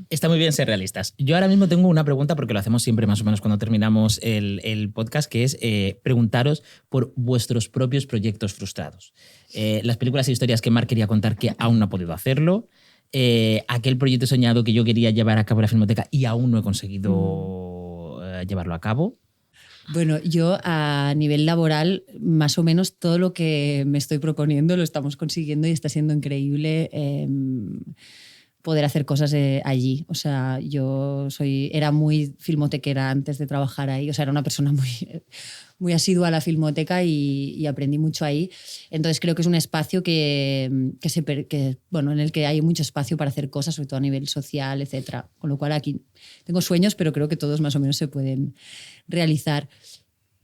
Está muy bien ser realistas. Yo ahora mismo tengo una pregunta, porque lo hacemos siempre más o menos cuando terminamos el podcast, que es preguntaros por vuestros propios proyectos frustrados. Las películas e historias que Marc quería contar que aún no ha podido hacerlo, aquel proyecto soñado que yo quería llevar a cabo en la Filmoteca y aún no he conseguido llevarlo a cabo. Bueno, yo a nivel laboral, más o menos todo lo que me estoy proponiendo lo estamos consiguiendo y está siendo increíble poder hacer cosas allí. O sea, yo era muy filmotequera antes de trabajar ahí. O sea, era una persona muy asidua a la filmoteca y aprendí mucho ahí. Entonces creo que es un espacio bueno, en el que hay mucho espacio para hacer cosas, sobre todo a nivel social, etc. Con lo cual aquí tengo sueños, pero creo que todos más o menos se pueden realizar.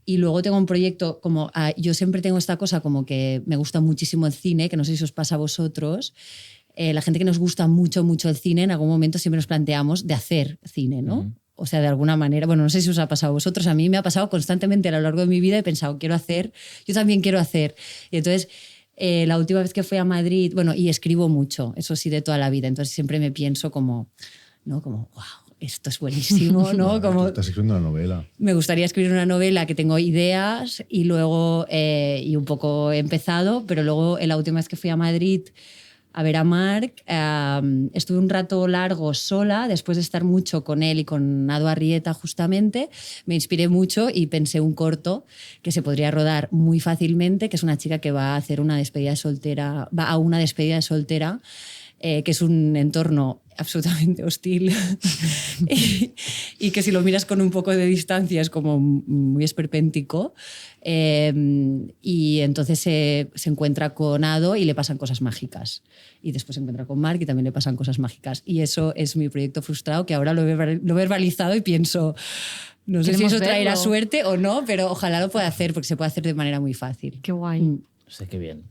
Y luego tengo un proyecto como... yo siempre tengo esta cosa como que me gusta muchísimo el cine, que no sé si os pasa a vosotros. La gente que nos gusta mucho el cine, en algún momento siempre nos planteamos de hacer cine, ¿no? Uh-huh. O sea, de alguna manera, bueno, no sé si os ha pasado a vosotros, a mí me ha pasado constantemente a lo largo de mi vida, he pensado, yo también quiero hacer. Y entonces, la última vez que fui a Madrid, bueno, y escribo mucho, eso sí, de toda la vida, entonces siempre me pienso como, ¿no? Como, wow, esto es buenísimo, ¿no? Como, Estás escribiendo una novela. me gustaría escribir una novela que tengo ideas y luego, y un poco he empezado, pero luego la última vez que fui a Madrid a ver a Marc, estuve un rato largo sola, después de estar mucho con él y con Ado Arrieta justamente, me inspiré mucho y pensé un corto que se podría rodar muy fácilmente, que es una chica que va a hacer una despedida de soltera, va a una despedida de soltera, que es un entorno absolutamente hostil y que si lo miras con un poco de distancia es como muy esperpéntico, y entonces se encuentra con Ado y le pasan cosas mágicas y después se encuentra con Marc y también le pasan cosas mágicas y eso es mi proyecto frustrado, que ahora lo he verbalizado y pienso, no sé si Queremos eso traerá verlo. suerte o no, pero ojalá lo pueda hacer porque se puede hacer de manera muy fácil. Qué guay. No sé, qué bien.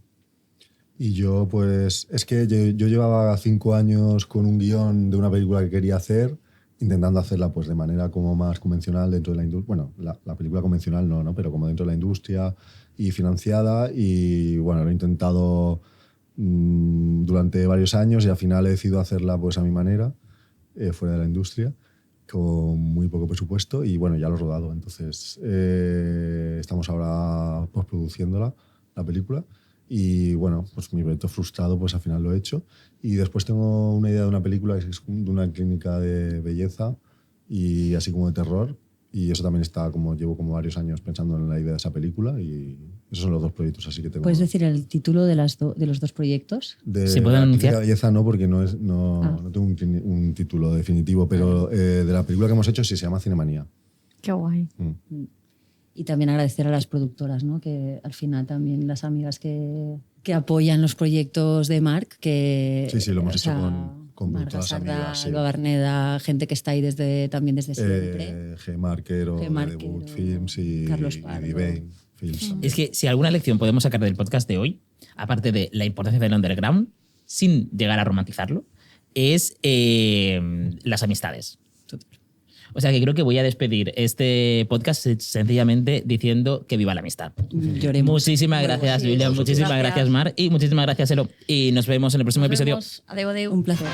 Y yo, pues, es que yo llevaba 5 años con un guión de una película que quería hacer, intentando hacerla pues de manera como más convencional dentro de la industria. Bueno, la película convencional no, pero como dentro de la industria y financiada. Y bueno, lo he intentado durante varios años y al final he decidido hacerla pues a mi manera, fuera de la industria, con muy poco presupuesto y bueno, ya lo he rodado. Entonces, estamos ahora postproduciéndola, la película. Y bueno, pues mi proyecto frustrado, pues al final lo he hecho. Y después tengo una idea de una película que es de una clínica de belleza y así como de terror. Y eso también está llevo como varios años pensando en la idea de esa película y esos son los 2 proyectos así que tengo. ¿Puedes decir el título de los 2 proyectos? ¿Se pueden la anunciar? clínica de belleza no, porque no tengo un título definitivo, pero de la película que hemos hecho sí se llama Cinemanía. Qué guay. Y también agradecer a las productoras, ¿no? Que al final también las amigas que apoyan los proyectos de Marc, que... Sí, lo hemos o hecho sea, con Marga todas las Sarda, amigas. Sí. Alba Barneda, gente que está ahí también desde siempre. G. Marquero, G. de Marquero, Debut Films y Carlos Pardo. Divine Films. Es que si alguna lección podemos sacar del podcast de hoy, aparte de la importancia del underground, sin llegar a romantizarlo, es las amistades. O sea que creo que voy a despedir este podcast sencillamente diciendo que viva la amistad. Lloremos. Muchísimas gracias, sí, Julia. muchas Muchísimas gracias. gracias, Mar. Y muchísimas gracias, Elo. Y nos vemos en el próximo episodio. Adeu, adeu. Un placer.